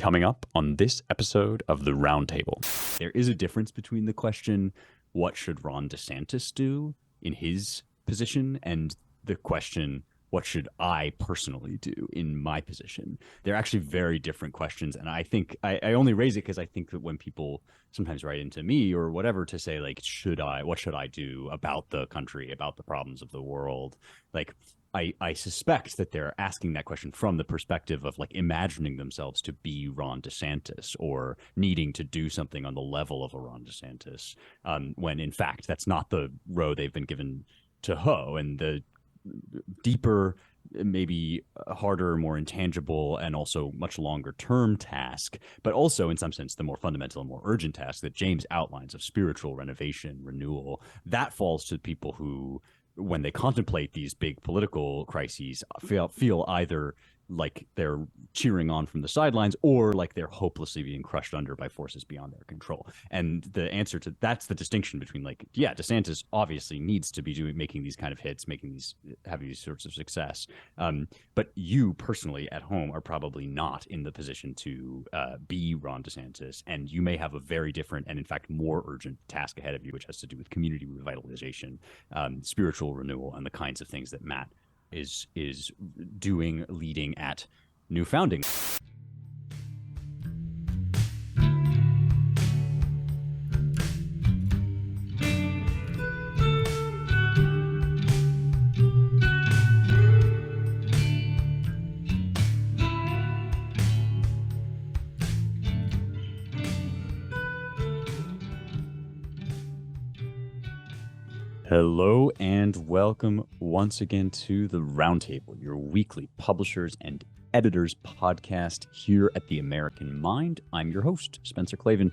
Coming up on this episode of the Roundtable, there is a difference between the question, what should Ron DeSantis do in his position, and the question, what should I personally do in my position? They're actually very different questions. And I think I only raise it because I think that when people sometimes write into me or whatever to say, like, what should I do about the country, about the problems of the world? Like, I suspect that they're asking that question from the perspective of like imagining themselves to be Ron DeSantis or needing to do something on the level of a Ron DeSantis, when in fact that's not the road they've been given to hoe. And the deeper, maybe harder, more intangible, and also much longer term task, but also in some sense the more fundamental and more urgent task that James outlines of spiritual renovation, renewal, that falls to people who, when they contemplate these big political crises, feel either like they're cheering on from the sidelines or like they're hopelessly being crushed under by forces beyond their control. And the answer to that's the distinction between, like, yeah, DeSantis obviously needs to be making these kind of hits, having these sorts of success. But you personally at home are probably not in the position to be Ron DeSantis, and you may have a very different and in fact more urgent task ahead of you, which has to do with community revitalization, spiritual renewal, and the kinds of things that Matt is doing, leading at New Founding. Hello and welcome once again to the Roundtable, your weekly publishers and editors podcast here at the American Mind. I'm your host, Spencer Clavin,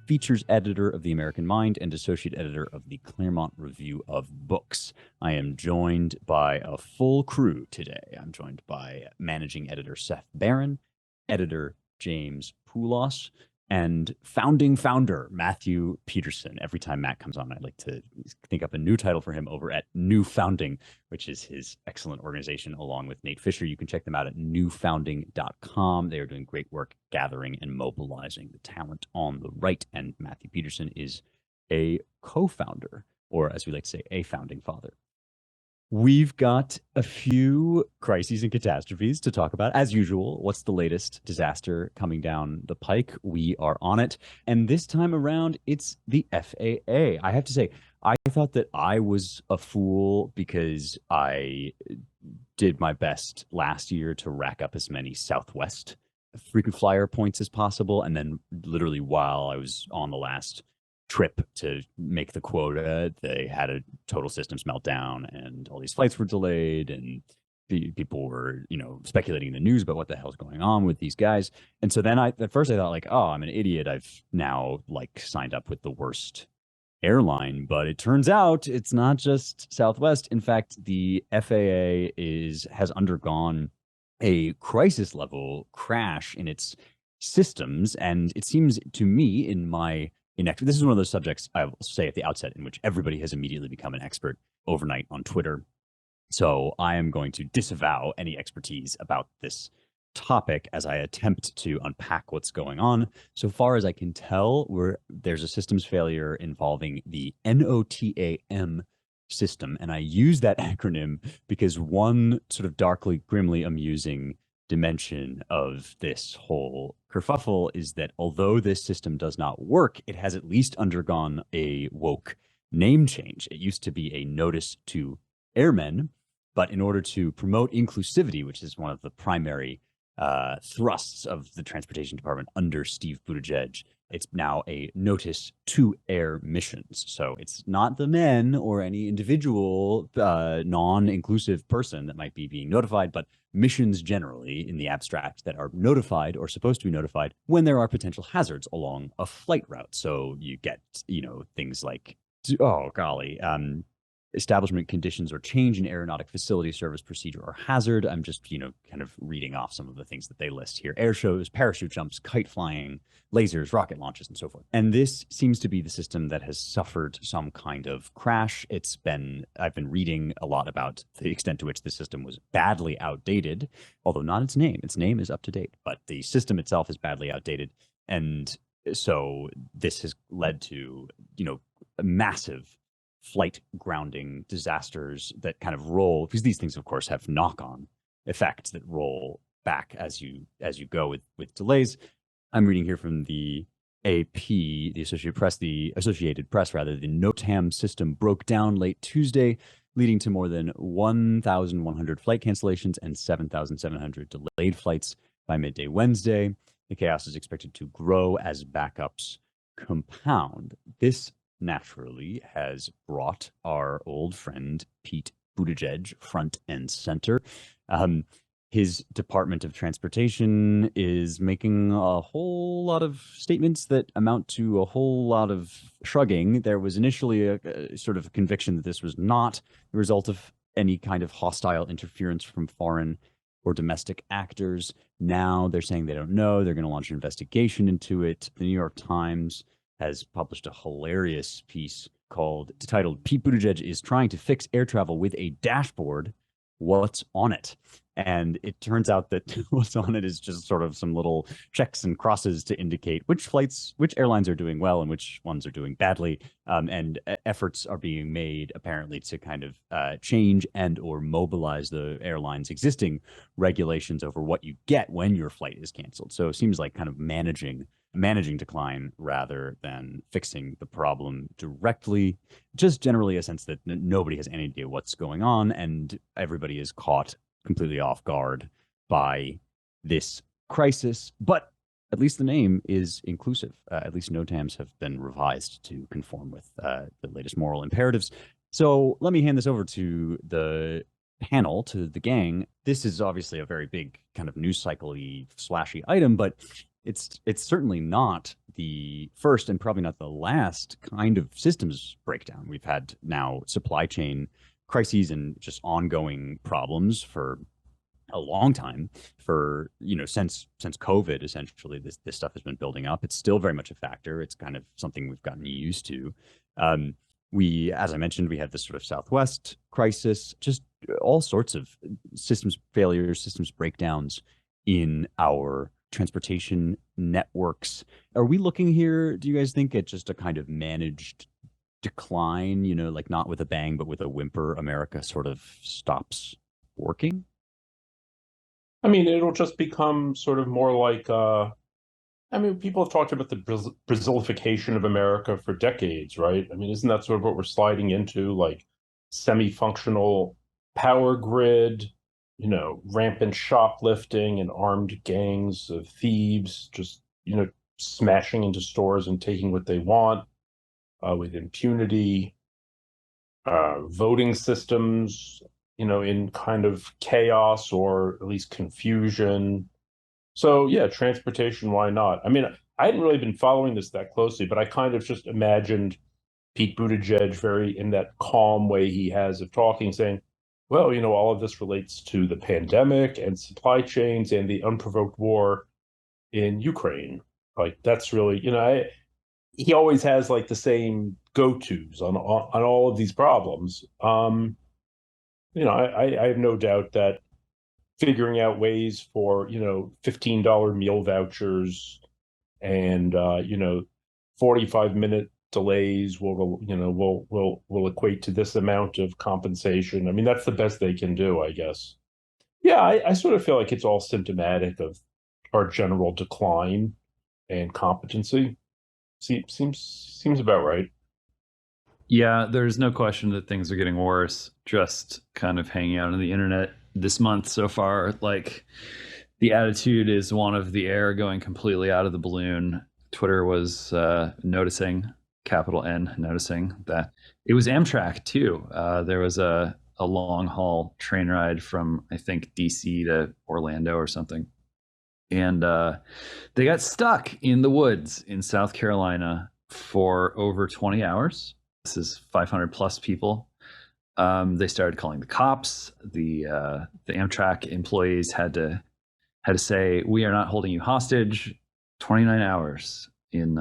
features editor of the American Mind and associate editor of the Claremont Review of Books. I am joined by a full crew today. I'm joined by managing editor Seth Barron, editor James Poulos, and founding founder Matthew Peterson. Every time Matt comes on, I'd like to think up a new title for him over at New Founding, which is his excellent organization along with Nate Fisher. You can check them out at newfounding.com. They are doing great work gathering and mobilizing the talent on the right. And Matthew Peterson is a co-founder, or as we like to say, a founding father. We've got a few crises and catastrophes to talk about. As usual, what's the latest disaster coming down the pike? We are on it. And this time around, it's the FAA. I have to say, I thought that I was a fool because I did my best last year to rack up as many Southwest frequent flyer points as possible. And then literally while I was on the last trip to make the quota, they had a total systems meltdown and all these flights were delayed, and people were, speculating in the news about what the hell's going on with these guys. And so then at first I thought, like, oh, I'm an idiot. I've now signed up with the worst airline. But it turns out it's not just Southwest. In fact, the FAA has undergone a crisis level crash in its systems. And it seems to me this is one of those subjects I will say at the outset in which everybody has immediately become an expert overnight on Twitter. So I am going to disavow any expertise about this topic as I attempt to unpack what's going on. So far as I can tell, there's a systems failure involving the NOTAM system. And I use that acronym because one sort of darkly, grimly amusing dimension of this whole kerfuffle is that although this system does not work, it has at least undergone a woke name change. It used to be a notice to airmen, but in order to promote inclusivity, which is one of the primary thrusts of the transportation department under Steve Buttigieg, it's now a notice to air missions. So it's not the men or any individual non-inclusive person that might be being notified, but missions generally in the abstract that are notified or supposed to be notified when there are potential hazards along a flight route. So you get, things like, oh golly, establishment conditions or change in aeronautic facility service procedure or hazard. I'm just, kind of reading off some of the things that they list here. Air shows, parachute jumps, kite flying, lasers, rocket launches, and so forth. And this seems to be the system that has suffered some kind of crash. I've been reading a lot about the extent to which the system was badly outdated, although not its name. Its name is up to date, but the system itself is badly outdated. And so this has led to, massive flight grounding disasters that kind of roll, because these things, of course, have knock-on effects that roll back as you go with delays. I'm reading here from the AP, the Associated Press, rather. The NOTAM system broke down late Tuesday, leading to more than 1,100 flight cancellations and 7,700 delayed flights by midday Wednesday. The chaos is expected to grow as backups compound. This naturally has brought our old friend Pete Buttigieg front and center. His Department of Transportation is making a whole lot of statements that amount to a whole lot of shrugging. There was initially a sort of conviction that this was not the result of any kind of hostile interference from foreign or domestic actors. Now they're saying they don't know. They're going to launch an investigation into it. The New York Times has published a hilarious piece titled "Pete Buttigieg is trying to fix air travel with a dashboard. What's on it?" And it turns out that what's on it is just sort of some little checks and crosses to indicate which airlines are doing well and which ones are doing badly. And efforts are being made apparently to kind of change and or mobilize the airline's existing regulations over what you get when your flight is canceled. So it seems like kind of managing decline rather than fixing the problem directly. Just generally a sense that nobody has any idea what's going on, and everybody is caught completely off guard by this crisis. But at least the name is inclusive. At least NOTAMs have been revised to conform with the latest moral imperatives. So let me hand this over to the panel, to the gang. This is obviously a very big kind of news cycle-y, splashy item, but it's certainly not the first and probably not the last kind of systems breakdown. We've had now supply chain crises and just ongoing problems for a long time, for since COVID. Essentially, this stuff has been building up. It's still very much a factor. It's kind of something we've gotten used to. As I mentioned, we had this sort of Southwest crisis, just all sorts of systems failures, systems breakdowns in our transportation networks. Are we looking here, do you guys think, at just a kind of managed decline, like not with a bang, but with a whimper? America sort of stops working? I mean, it'll just become sort of more like, people have talked about the Brazilification of America for decades, right? I mean, isn't that sort of what we're sliding into, like semi-functional power grid, rampant shoplifting and armed gangs of thieves just, smashing into stores and taking what they want with impunity, voting systems, in kind of chaos or at least confusion. So yeah, transportation, why not? I mean, I hadn't really been following this that closely, but I kind of just imagined Pete Buttigieg very in that calm way he has of talking, saying, well, all of this relates to the pandemic and supply chains and the unprovoked war in Ukraine. Like, that's really, he always has like the same go-tos on all of these problems. I have no doubt that figuring out ways for, $15 meal vouchers and 45-minute delays will equate to this amount of compensation. I mean, that's the best they can do, I guess. Yeah, I sort of feel like it's all symptomatic of our general decline and competency. Seems about right. Yeah, there's no question that things are getting worse. Just kind of hanging out on the internet this month so far, like the attitude is one of the air going completely out of the balloon. Twitter was noticing, capital N, noticing that it was Amtrak too. There was a long haul train ride from, I think, DC to Orlando or something. And they got stuck in the woods in South Carolina for over 20 hours. This is 500 plus people. They started calling the cops. The Amtrak employees had to say, "We are not holding you hostage." 29 hours in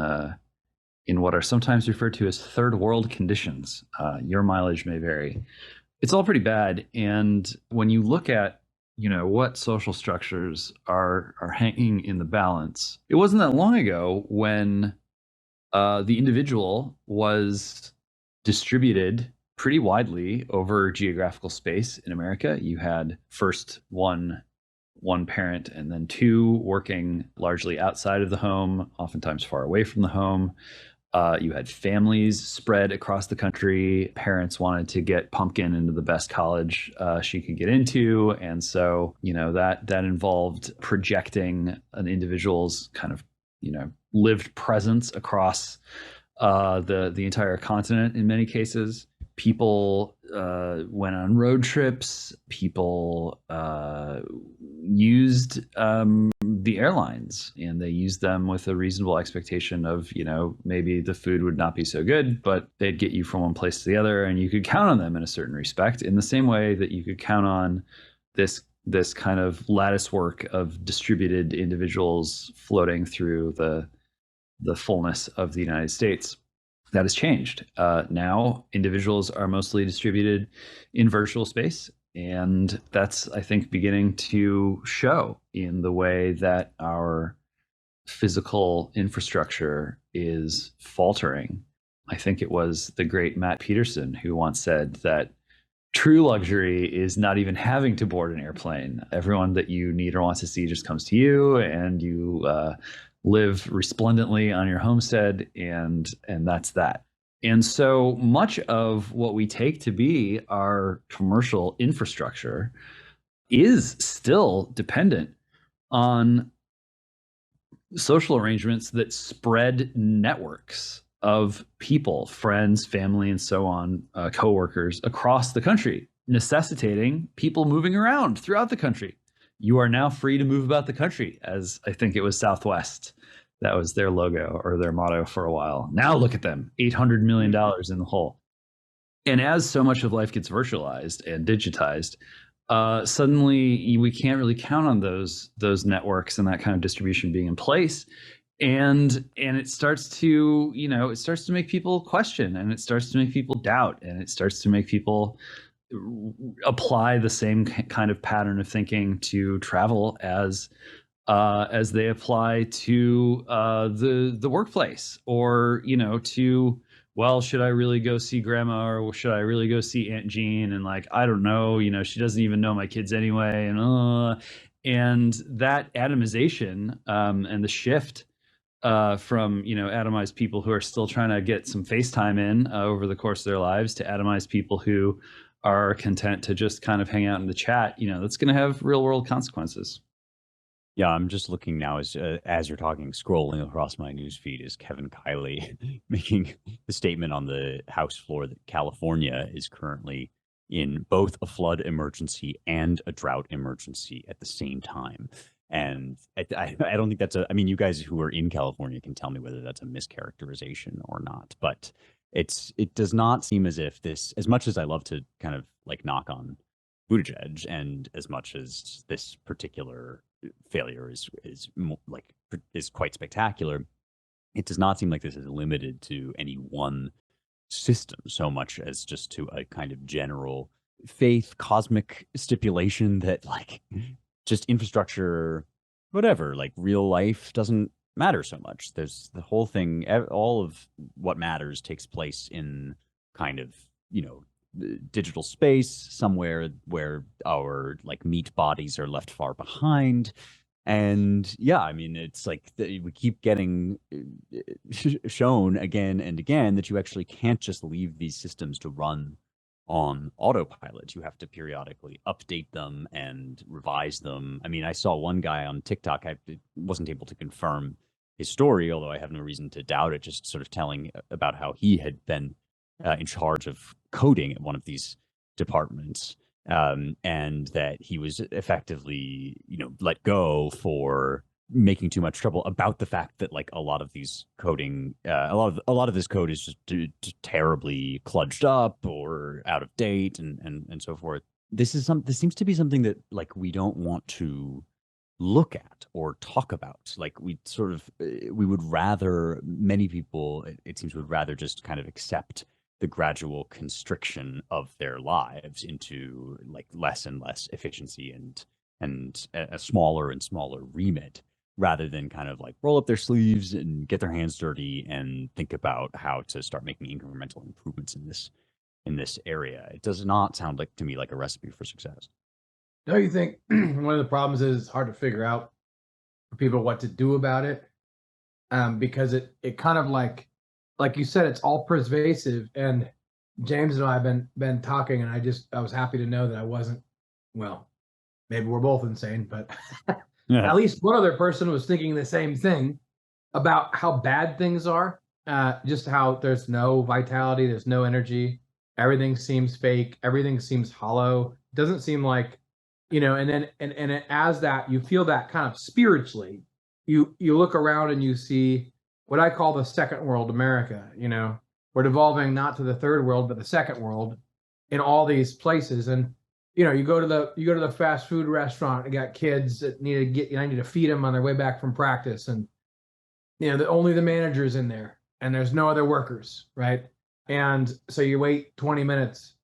what are sometimes referred to as third world conditions. Your mileage may vary. It's all pretty bad. And when you look at what social structures are hanging in the balance, it wasn't that long ago when the individual was distributed pretty widely over geographical space in America. You had first one parent and then two working largely outside of the home, oftentimes far away from the home. You had families spread across the country. Parents wanted to get Pumpkin into the best college she could get into. And so, that involved projecting an individual's kind of, lived presence across the entire continent in many cases. People went on road trips. People used the airlines, and they used them with a reasonable expectation of, maybe the food would not be so good, but they'd get you from one place to the other, and you could count on them in a certain respect, in the same way that you could count on this kind of lattice work of distributed individuals floating through the fullness of the United States. That has changed. Now individuals are mostly distributed in virtual space. And that's, I think, beginning to show in the way that our physical infrastructure is faltering. I think it was the great Matt Peterson who once said that true luxury is not even having to board an airplane. Everyone that you need or want to see just comes to you, and you live resplendently on your homestead, and that's that. And so much of what we take to be our commercial infrastructure is still dependent on social arrangements that spread networks of people, friends, family, and so on, coworkers across the country, necessitating people moving around throughout the country. You are now free to move about the country, as I think it was Southwest. That was their logo or their motto for a while. Now look at them, $800 million in the hole. And as so much of life gets virtualized and digitized, suddenly we can't really count on those networks and that kind of distribution being in place. And it starts to, it starts to make people question, and it starts to make people doubt, and it starts to make people apply the same kind of pattern of thinking to travel as they apply to the workplace, or to, well, should I really go see grandma, or should I really go see Aunt Jean? And like, I don't know, she doesn't even know my kids anyway. And that atomization and the shift from atomized people who are still trying to get some FaceTime in over the course of their lives to atomized people who are content to just kind of hang out in the chat, that's going to have real world consequences. Yeah, I'm just looking now as you're talking, scrolling across my newsfeed is Kevin Kiley making the statement on the House floor that California is currently in both a flood emergency and a drought emergency at the same time. And I don't think that's I mean, you guys who are in California can tell me whether that's a mischaracterization or not, but it does not seem as if this, as much as I love to kind of like knock on Buttigieg, and as much as this particular failure is quite spectacular, it does not seem like this is limited to any one system so much as just to a kind of general faith cosmic stipulation that like just infrastructure, whatever, like real life doesn't matter so much. There's the whole thing, all of what matters takes place in kind of, digital space somewhere where our like meat bodies are left far behind. And yeah, I mean, it's like we keep getting shown again and again that you actually can't just leave these systems to run on autopilot. You have to periodically update them and revise them. I mean, I saw one guy on TikTok, I wasn't able to confirm his story, although I have no reason to doubt it, just sort of telling about how he had been in charge of coding at one of these departments, and that he was effectively, let go for making too much trouble about the fact that like a lot of these coding, a lot of this code is just terribly kludged up or out of date and so forth. This seems to be something that like we don't want to look at or talk about. Like we would rather, many people it seems would rather just kind of accept the gradual constriction of their lives into like less and less efficiency and a smaller and smaller remit, rather than kind of like roll up their sleeves and get their hands dirty and think about how to start making incremental improvements in this area. It does not sound like to me like a recipe for success. No, you think one of the problems is it's hard to figure out for people what to do about it, because it kind of like you said, it's all pervasive. And James and I have been talking, and I was happy to know that I wasn't. Well, maybe we're both insane, but Yeah. at least one other person was thinking the same thing about how bad things are. Just how there's no vitality, there's no energy, everything seems fake, everything seems hollow. It doesn't seem like, and then as that you feel that kind of spiritually, you look around and you see what I call the second world America. We're devolving not to the third world but the second world in all these places. And you go to the fast food restaurant, you got kids that I need to feed them on their way back from practice, and only the manager's in there and there's no other workers, right? And so you wait 20 minutes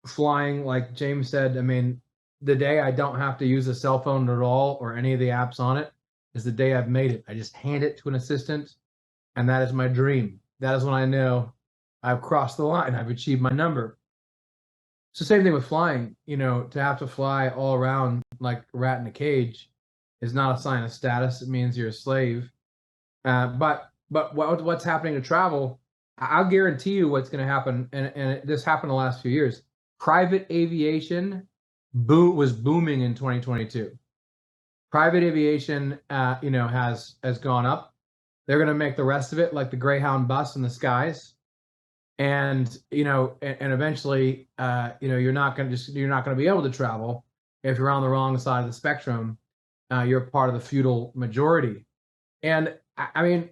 flying, like James said. I mean, the day I don't have to use a cell phone at all or any of the apps on it is the day I've made it. I just hand it to an assistant, and that is my dream. That is when I know I've crossed the line. I've achieved my number. It's the same thing with flying. To have to fly all around like a rat in a cage is not a sign of status. It means you're a slave. But what's happening to travel? I'll guarantee you what's going to happen, and this happened the last few years. Private aviation was booming in 2022. Private aviation, has gone up. They're going to make the rest of it like the Greyhound bus in the skies, and eventually, you're not going to be able to travel if you're on the wrong side of the spectrum. You're part of the feudal majority, and I mean,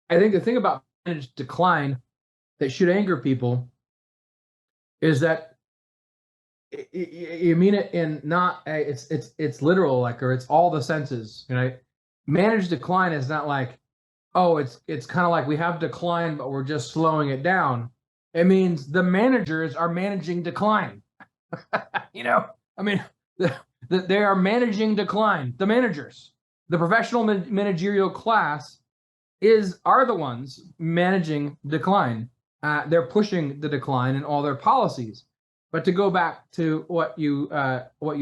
I think the thing about managed decline that should anger people is that you mean it in not it's literal, like, or it's all the senses. Managed decline is not like, oh, it's kind of like we have decline but we're just slowing it down. It means the managers are managing decline. I mean, they are managing decline. The managers, the professional managerial class are the ones managing decline. They're pushing the decline in all their policies. But to go back to what you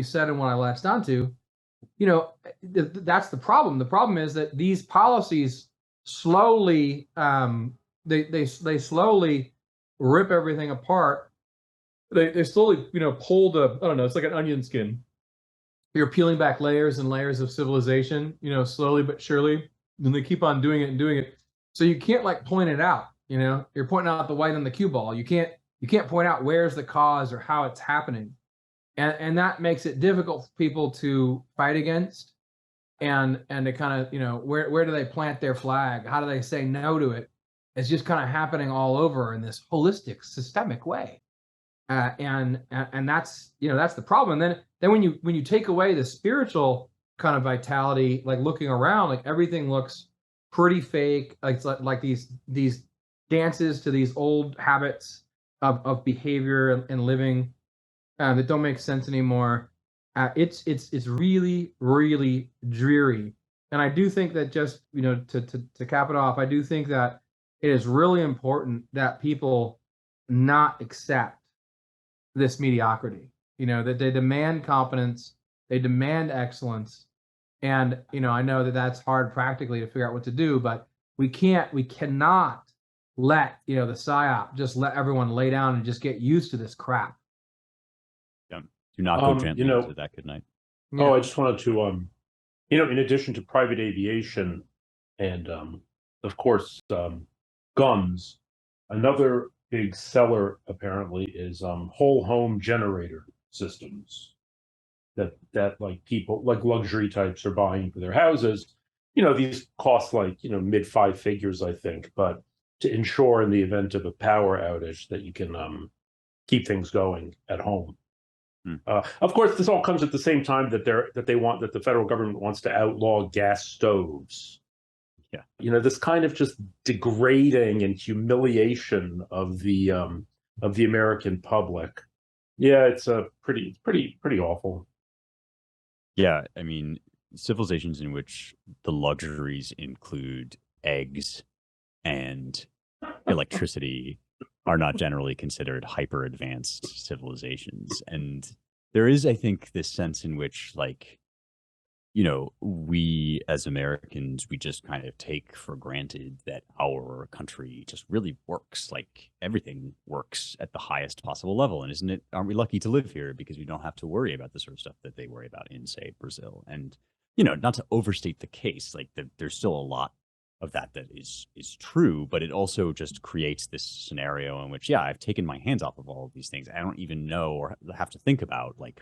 said and what I latched onto, that's the problem. The problem is that these policies slowly, they slowly rip everything apart. They slowly, pull I don't know, it's like an onion skin. You're peeling back layers and layers of civilization, slowly but surely. And they keep on doing it and doing it. So you can't like point it out. You're pointing out the white on the cue ball. You can't point out where's the cause or how it's happening. And that makes it difficult for people to fight against, and to kind of, where do they plant their flag? How do they say no to it? It's just kind of happening all over in this holistic, systemic way. And that's, that's the problem. And then when you take away the spiritual kind of vitality, like looking around, like everything looks pretty fake. Like these dances to these old habits of behavior and living that don't make sense anymore. It's really, really dreary. And I do think that, just to cap it off, I do think that it is really important that people not accept this mediocrity. That they demand competence, they demand excellence. And I know that that's hard practically to figure out what to do, but we cannot let the psyop just let everyone lay down and just get used to this crap. Yeah. Do not go gently into that. Good night. Yeah. Oh, I just wanted to in addition to private aviation and of course guns, another big seller apparently is whole home generator systems that like people, like luxury types, are buying for their houses. these cost like, mid five figures, I think, but to ensure in the event of a power outage that you can keep things going at home. Of course, this all comes at the same time that the federal government wants to outlaw gas stoves. Yeah, this kind of just degrading and humiliation of the American public. Yeah, it's pretty awful. yeah. I mean, civilizations in which the luxuries include eggs and electricity are not generally considered hyper advanced civilizations. And there is, I think, this sense in which, like, we as Americans, we just kind of take for granted that our country just really works. Like, everything works at the highest possible level. And aren't we lucky to live here because we don't have to worry about the sort of stuff that they worry about in, say, Brazil? And, not to overstate the case, like there's still a lot of that is true, but it also just creates this scenario in which, yeah, I've taken my hands off of all of these things. I don't even know or have to think about, like,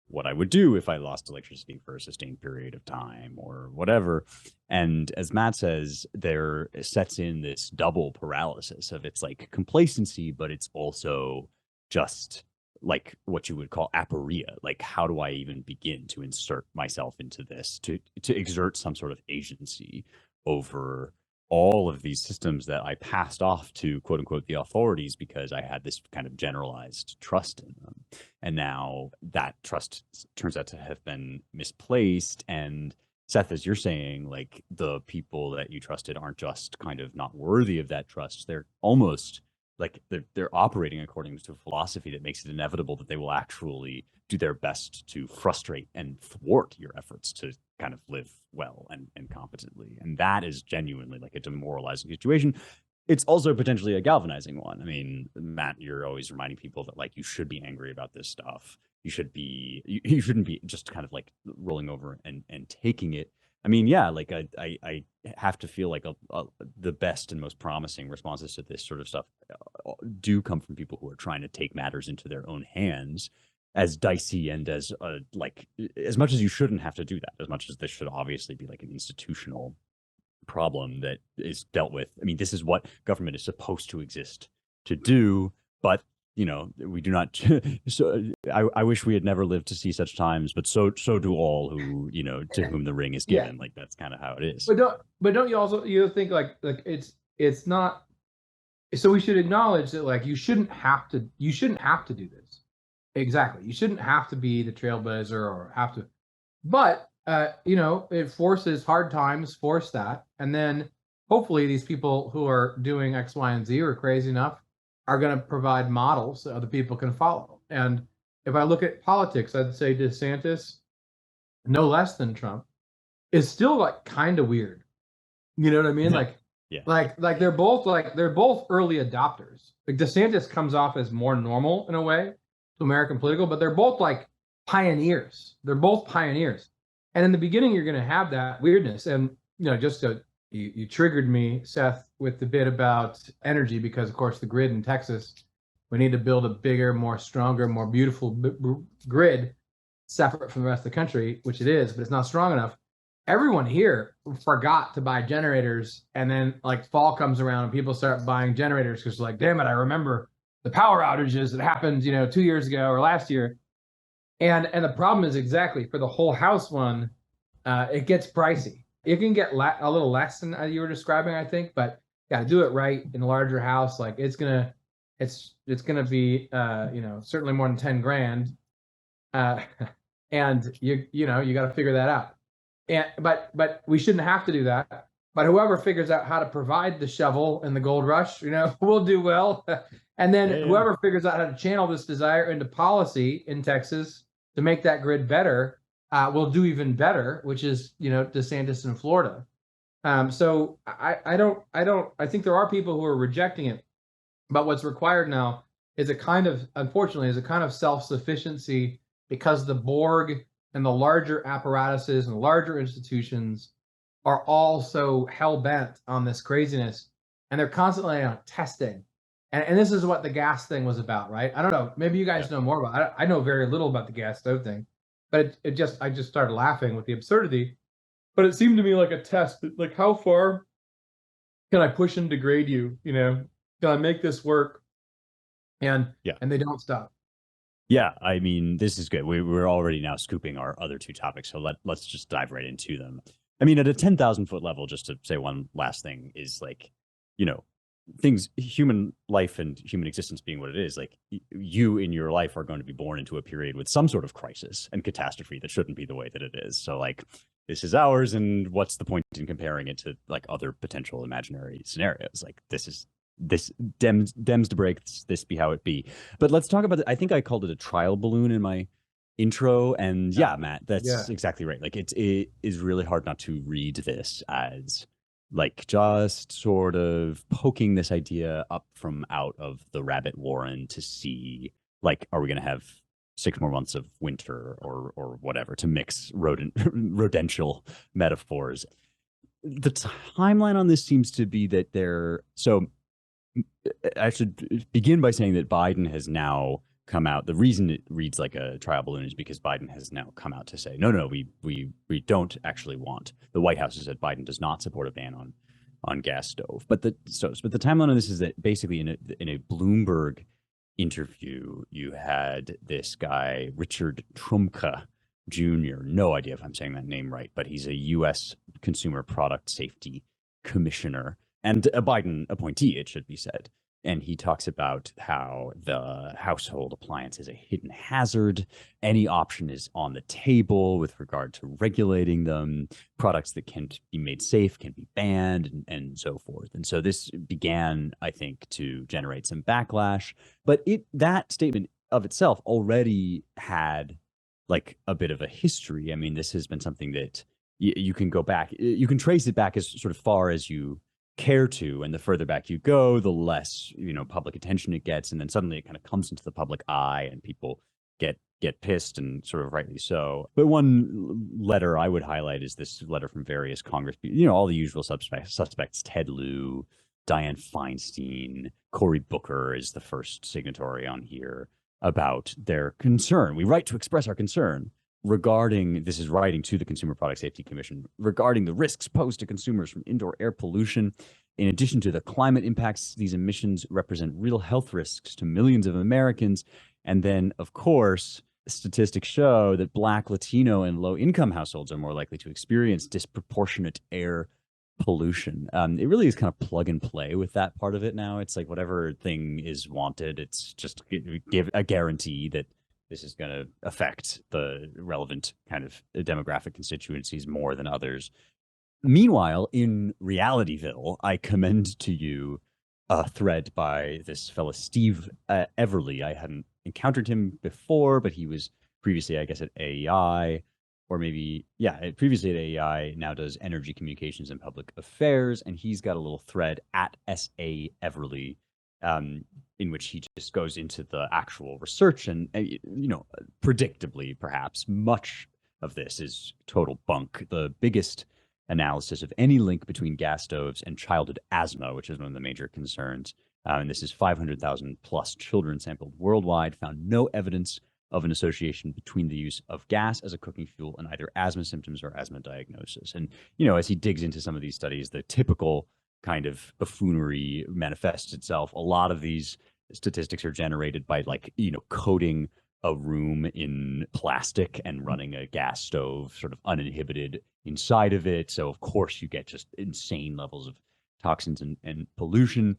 what I would do if I lost electricity for a sustained period of time or whatever. And as Matt says, there sets in this double paralysis of, it's like complacency, but it's also just like what you would call aporia. Like, how do I even begin to insert myself into this, to exert some sort of agency over all of these systems that I passed off to, quote unquote, the authorities because I had this kind of generalized trust in them. And now that trust turns out to have been misplaced. And Seth, as you're saying, like, the people that you trusted aren't just kind of not worthy of that trust. They're almost like they're operating according to a philosophy that makes it inevitable that they will actually do their best to frustrate and thwart your efforts to kind of live well and competently. And that is genuinely like a demoralizing situation. It's also potentially a galvanizing one. I mean, Matt, you're always reminding people that, like, you should be angry about this stuff. You shouldn't be just kind of like rolling over and taking it. I mean, yeah, like I have to feel like the best and most promising responses to this sort of stuff do come from people who are trying to take matters into their own hands, as dicey and as like, as much as you shouldn't have to do that, as much as this should obviously be like an institutional problem that is dealt with. I mean, this is what government is supposed to exist to do, but we do not. So I wish we had never lived to see such times, but so do all who, to whom the ring is given. Yeah. Like, that's kind of how it is. But don't you also think like it's not. So we should acknowledge that, like, you shouldn't have to do this. Exactly. You shouldn't have to be the trailblazer or have to, but it forces hard times, force that, and then hopefully these people who are doing X, Y, and Z, or crazy enough, are going to provide models that other people can follow. And if I look at politics, I'd say DeSantis, no less than Trump, is still like kind of weird. You know what I mean? Like, yeah. Like they're both early adopters. Like, DeSantis comes off as more normal in a way to American political, but they're both like pioneers. They're both pioneers. And in the beginning, you're going to have that weirdness. And, just to, you triggered me, Seth, with the bit about energy, because of course the grid in Texas, we need to build a bigger, more stronger, more beautiful grid separate from the rest of the country, which it is, but it's not strong enough. Everyone here forgot to buy generators, and then like fall comes around and people start buying generators because, like, damn it, I remember the power outages that happened 2 years ago or last year. And the problem is, exactly, for the whole house one, it gets pricey. It can get a little less than you were describing, I think, but got to do it right in a larger house. Like, it's gonna be certainly more than 10 grand, and you got to figure that out. And but we shouldn't have to do that. But whoever figures out how to provide the shovel in the gold rush, will do well. And then whoever figures out how to channel this desire into policy in Texas to make that grid better, will do even better, which is, DeSantis in Florida. So I think there are people who are rejecting it, but what's required now is unfortunately, a kind of self-sufficiency, because the Borg and the larger apparatuses and the larger institutions are all so hell-bent on this craziness, and they're constantly testing. And this is what the gas thing was about, right? I don't know. Maybe you guys know more about it. I know very little about the gas stove thing, but I just started laughing with the absurdity. But it seemed to me like a test, like how far can I push and degrade you? Can I make this work? And they don't stop. Yeah, I mean, this is good. We're already now scooping our other two topics, so let's just dive right into them. I mean, at a 10,000-foot level, just to say one last thing, is like, things, human life and human existence being what it is, like you in your life are going to be born into a period with some sort of crisis and catastrophe that shouldn't be the way that it is. So like, this is ours, and what's the point in comparing it to like other potential imaginary scenarios? Like this dems to break, this be how it be. But let's talk about it. I think I called it a trial balloon in my intro, and yeah, Matt, that's exactly right. Like it is really hard not to read this as like just sort of poking this idea up from out of the rabbit warren to see, like, are we going to have 6 more months of winter or whatever, to mix rodential metaphors. The timeline on this seems to be that I should begin by saying that Biden has now come out. The reason it reads like a trial balloon is because Biden has now come out to say, no, we don't actually want. The White House has said Biden does not support a ban on gas stove. But the timeline on this is that basically in a Bloomberg interview, you had this guy, Richard Trumka Jr. No idea if I'm saying that name right, but he's a U.S. Consumer Product Safety Commissioner and a Biden appointee, it should be said. And he talks about how the household appliance is a hidden hazard. Any option is on the table with regard to regulating them. Products that can't be made safe can be banned, and so forth. And so this began, I think, to generate some backlash. But that statement of itself already had like a bit of a history. I mean, this has been something that you can go back. You can trace it back as sort of far as you care to, and the further back you go, the less public attention it gets, and then suddenly it kind of comes into the public eye and people get pissed, and sort of rightly so. But one letter I would highlight is this letter from various Congress people, all the usual suspects, Ted Lieu, Dianne Feinstein, Cory Booker is the first signatory on here, about their concern. We write to express our concern regarding, this is writing to the Consumer Product Safety Commission, regarding the risks posed to consumers from indoor air pollution. In addition to the climate impacts, these emissions represent real health risks to millions of Americans. And then, of course, statistics show that Black, Latino, and low-income households are more likely to experience disproportionate air pollution. It really is kind of plug and play with that part of it now. It's like whatever thing is wanted, it's just give a guarantee that this is going to affect the relevant kind of demographic constituencies more than others. Meanwhile, in Realityville, I commend to you a thread by this fellow, Steve Everly. I hadn't encountered him before, but he was previously, I guess, at AEI, or maybe, previously at AEI, now does energy communications and public affairs. And he's got a little thread at SA Everly, in which he just goes into the actual research, and predictably, perhaps much of this is total bunk. The biggest analysis of any link between gas stoves and childhood asthma, which is one of the major concerns, and this is 500,000 plus children sampled worldwide, found no evidence of an association between the use of gas as a cooking fuel and either asthma symptoms or asthma diagnosis. And as he digs into some of these studies, the typical kind of buffoonery manifests itself. A lot of these statistics are generated by coating a room in plastic and running a gas stove sort of uninhibited inside of it. So of course you get just insane levels of toxins and pollution.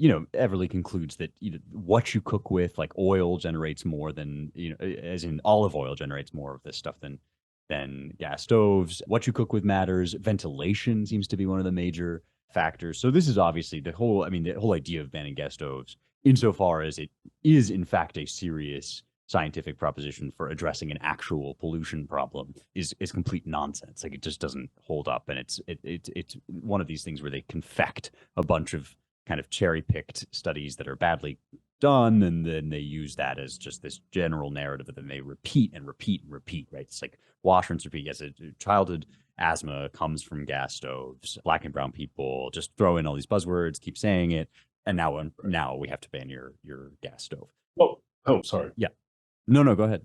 Everly concludes that what you cook with, like oil, generates more than, as in olive oil generates more of this stuff than gas stoves. What you cook with matters. Ventilation seems to be one of the major factors. So this is obviously the whole idea of banning gas stoves, insofar as it is in fact a serious scientific proposition for addressing an actual pollution problem, is complete nonsense. Like, it just doesn't hold up. And it's one of these things where they confect a bunch of kind of cherry-picked studies that are badly done, and then they use that as just this general narrative that then they repeat and repeat and repeat, right? It's like wash, rinse, repeat. Yes, childhood asthma comes from gas stoves. Black and brown people, just throw in all these buzzwords, keep saying it, and now we have to ban your gas stove. Oh, sorry. Yeah. No, go ahead.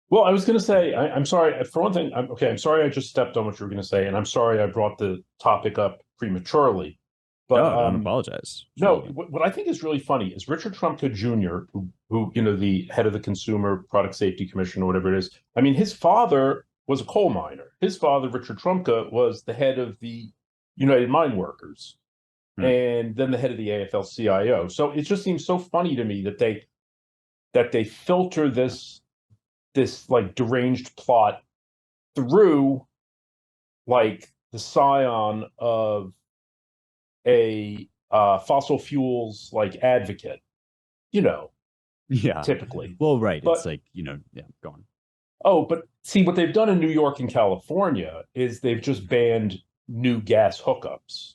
Well, I was going to say, I'm sorry for one thing. I'm sorry I just stepped on what you were going to say, and I'm sorry I brought the topic up prematurely. But No, don't apologize. It's no, relevant. what I think is really funny is Richard Trumka Jr., who the head of the Consumer Product Safety Commission or whatever it is. I mean, his father was a coal miner. His father, Richard Trumka, was the head of the United Mine Workers, Hmm. and then the head of the AFL-CIO. So it just seems so funny to me that they filter this like deranged plot through like the scion of a fossil fuels like advocate, Yeah. typically. Well, right. It's But like, yeah, go on. but see what they've done in New York and California is they've just banned new gas hookups.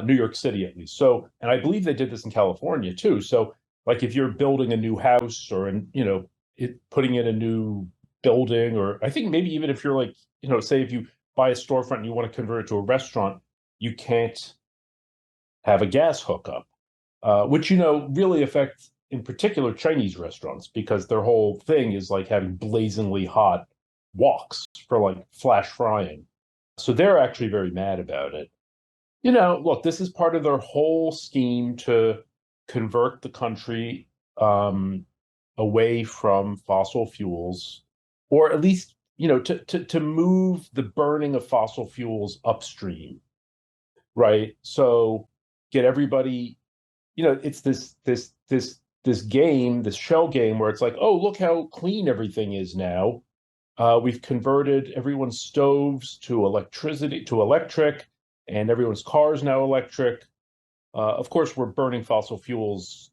New York City at least. So, and I believe they did this in California too. So, like if you're building a new house or putting in a new building, or I think maybe even if you're like, say if you buy a storefront and you want to convert it to a restaurant, you can't have a gas hookup, which really affects in particular Chinese restaurants because their whole thing is like having blazingly hot woks for like flash frying. So they're actually very mad about it. Look, this is part of their whole scheme to convert the country away from fossil fuels, or at least, to move the burning of fossil fuels upstream, right? So get everybody, it's this game, this shell game where it's like, oh, look how clean everything is now. We've converted everyone's stoves to electric, and everyone's cars now electric. Of course, we're burning fossil fuels,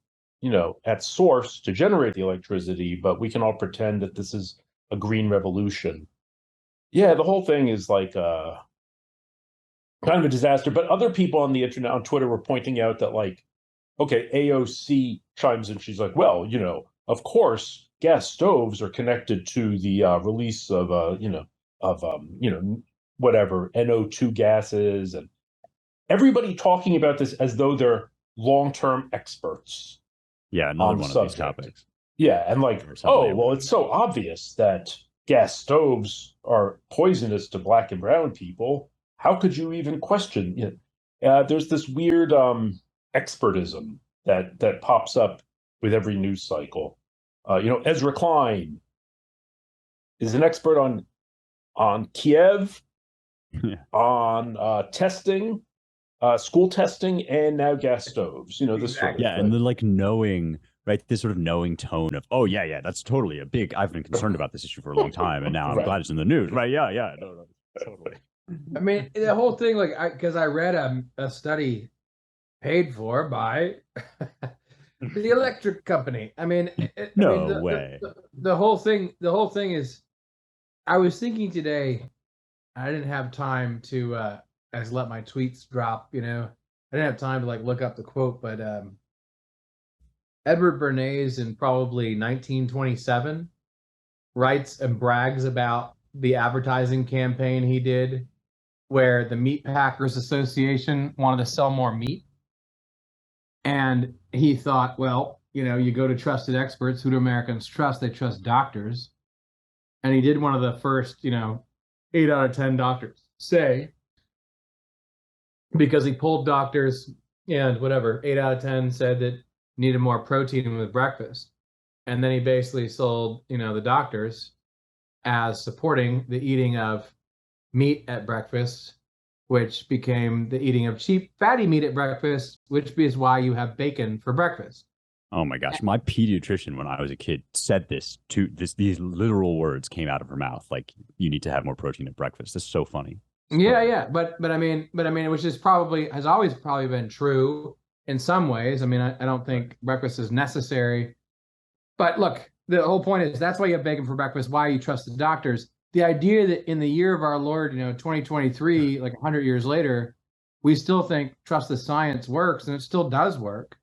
at source to generate the electricity, but we can all pretend that this is a green revolution. Yeah, the whole thing is like kind of a disaster. But other people on the internet, on Twitter, were pointing out that like, okay, AOC chimes in. She's like, well, of course, gas stoves are connected to the release of, whatever NO2 gases, and everybody talking about this as though they're long-term experts Yeah, another on the one of these subject. topics. Yeah, and like, There's somebody oh, well, it's so obvious that gas stoves are poisonous to black and brown people. How could you even question it? There's this weird expertism that pops up with every news cycle. Ezra Klein is an expert on Kiev, Yeah. on testing, school testing, and now gas stoves. This sort of Yeah, and thing. then like knowing, right, this sort of knowing tone of, oh yeah, that's totally a big. I've been concerned about this issue for a long time, and now I'm Right. glad it's in the news. Right? Yeah, no, totally. I mean, the whole thing, like, because I read a study paid for by the electric company. I mean, No way. the whole thing is. I was thinking today. I didn't have time to I just let my tweets drop. I didn't have time to like look up the quote, but Edward Bernays in probably 1927 writes and brags about the advertising campaign he did where the Meat Packers Association wanted to sell more meat. And he thought, well, you go to trusted experts. Who do Americans trust? They trust doctors. And he did one of the first, 8 out of 10 doctors say, because he pulled doctors and whatever, 8 out of 10 said that needed more protein with breakfast. And then he basically sold, the doctors as supporting the eating of meat at breakfast, which became the eating of cheap, fatty meat at breakfast, which is why you have bacon for breakfast. Oh my gosh, my pediatrician when I was a kid said this to this. These literal words came out of her mouth, like you need to have more protein at breakfast. It's so funny. Yeah, but I mean, which is has always probably been true in some ways. I mean, I don't think breakfast is necessary, but look, the whole point is that's why you have bacon for breakfast. Why you trust the doctors? The idea that in the year of our Lord, 2023, like 100 years later, we still think trust the science works, and it still does work.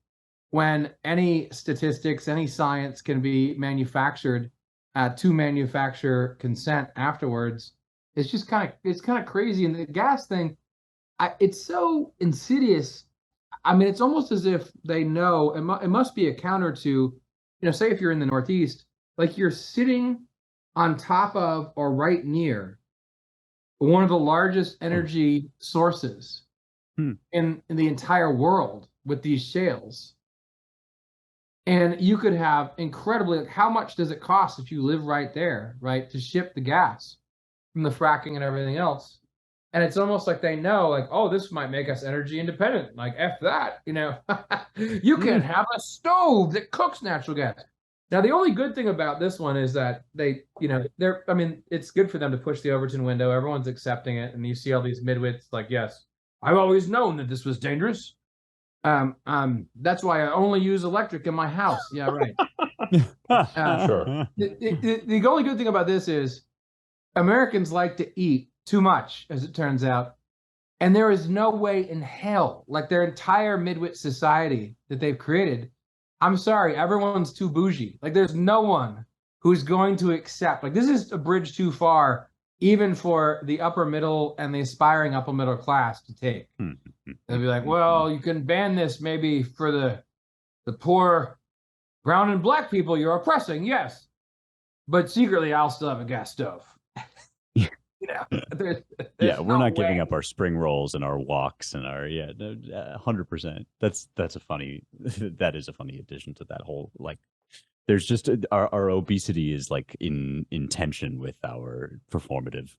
When any statistics, any science can be manufactured to manufacture consent afterwards, it's just kind of crazy. And the gas thing, it's so insidious. I mean, it's almost as if they know it must be a counter to, say if you're in the Northeast, like you're sitting on top of or right near one of the largest energy sources in the entire world with these shales. And you could have incredibly, like, how much does it cost if you live right there, right, to ship the gas from the fracking and everything else? And it's almost like they know, like, oh, this might make us energy independent. Like, F that, you know, you can have a stove that cooks natural gas. Now, the only good thing about this one is that they, you know, I mean, it's good for them to push the Overton window. Everyone's accepting it. And you see all these midwits like, yes, I've always known that this was dangerous. That's why I only use electric in my house. Yeah, right. Sure. The only good thing about this is Americans like to eat too much, as it turns out. And there is no way in hell, like their entire midwit society that they've created, I'm sorry, everyone's too bougie. Like there's no one who's going to accept, like this is a bridge too far, even for the upper middle and the aspiring upper middle class to take. They'll be like, well, you can ban this maybe for the poor brown and black people you're oppressing, yes. But secretly, I'll still have a gas stove. You know, there's yeah, we're no not giving way. up our spring rolls and our walks and our 100%. That's a funny that is a funny addition to that whole, like, there's just our obesity is like in tension with our performative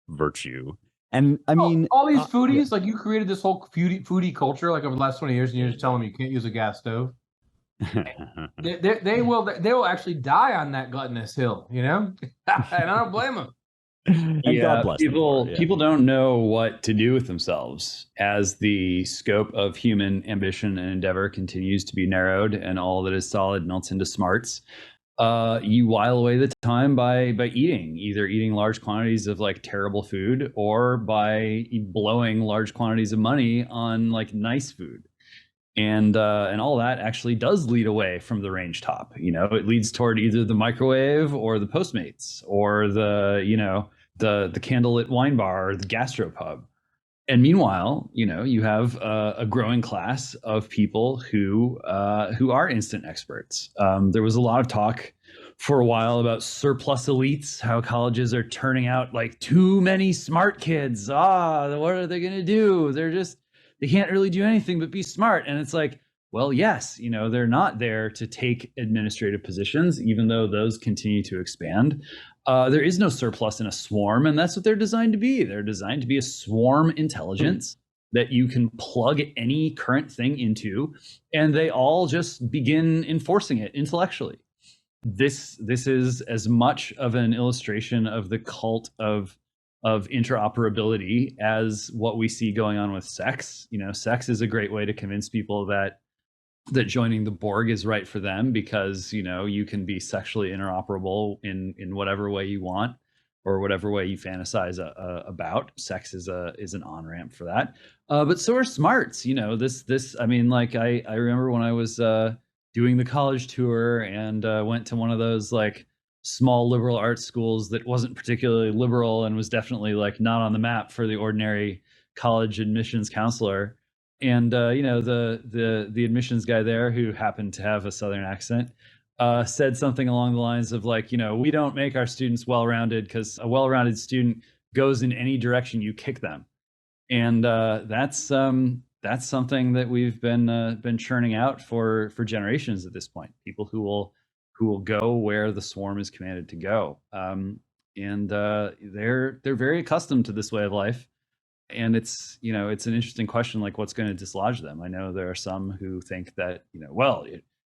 virtue. And I mean, all these foodies, like you created this whole foodie culture like over the last 20 years, and you're just telling them you can't use a gas stove. They will actually die on that gluttonous hill, you know, and I don't blame them. And God bless them for it, yeah. People don't know what to do with themselves as the scope of human ambition and endeavor continues to be narrowed, and all that is solid melts into smarts. You while away the time by either eating large quantities of like terrible food, or by blowing large quantities of money on like nice food. And all that actually does lead away from the range top. You know, it leads toward either the microwave or the Postmates or the, you know, the candlelit wine bar or the gastropub. And meanwhile, you know, you have a growing class of people who are instant experts. There was a lot of talk for a while about surplus elites, how colleges are turning out like too many smart kids. What are they going to do? They can't really do anything but be smart. And it's like, well, yes, you know, they're not there to take administrative positions, even though those continue to expand. There is no surplus in a swarm, and that's what they're designed to be. They're designed to be a swarm intelligence that you can plug any current thing into, and they all just begin enforcing it intellectually. This is as much of an illustration of the cult of interoperability as what we see going on with sex. You know, sex is a great way to convince people that joining the Borg is right for them, because, you know, you can be sexually interoperable in whatever way you want, or whatever way you fantasize about. Sex is an on-ramp for that. But so are smarts. You know, this I mean, like I remember when I was doing the college tour and went to one of those like small liberal arts schools that wasn't particularly liberal and was definitely like not on the map for the ordinary college admissions counselor. And you know, the admissions guy there, who happened to have a Southern accent, said something along the lines of like, you know, we don't make our students well-rounded because a well-rounded student goes in any direction you kick them. And that's something that we've been churning out for generations at this point. People who will go where the swarm is commanded to go. And they're very accustomed to this way of life. And it's, you know, it's an interesting question, like what's going to dislodge them. I know there are some who think that, you know, well,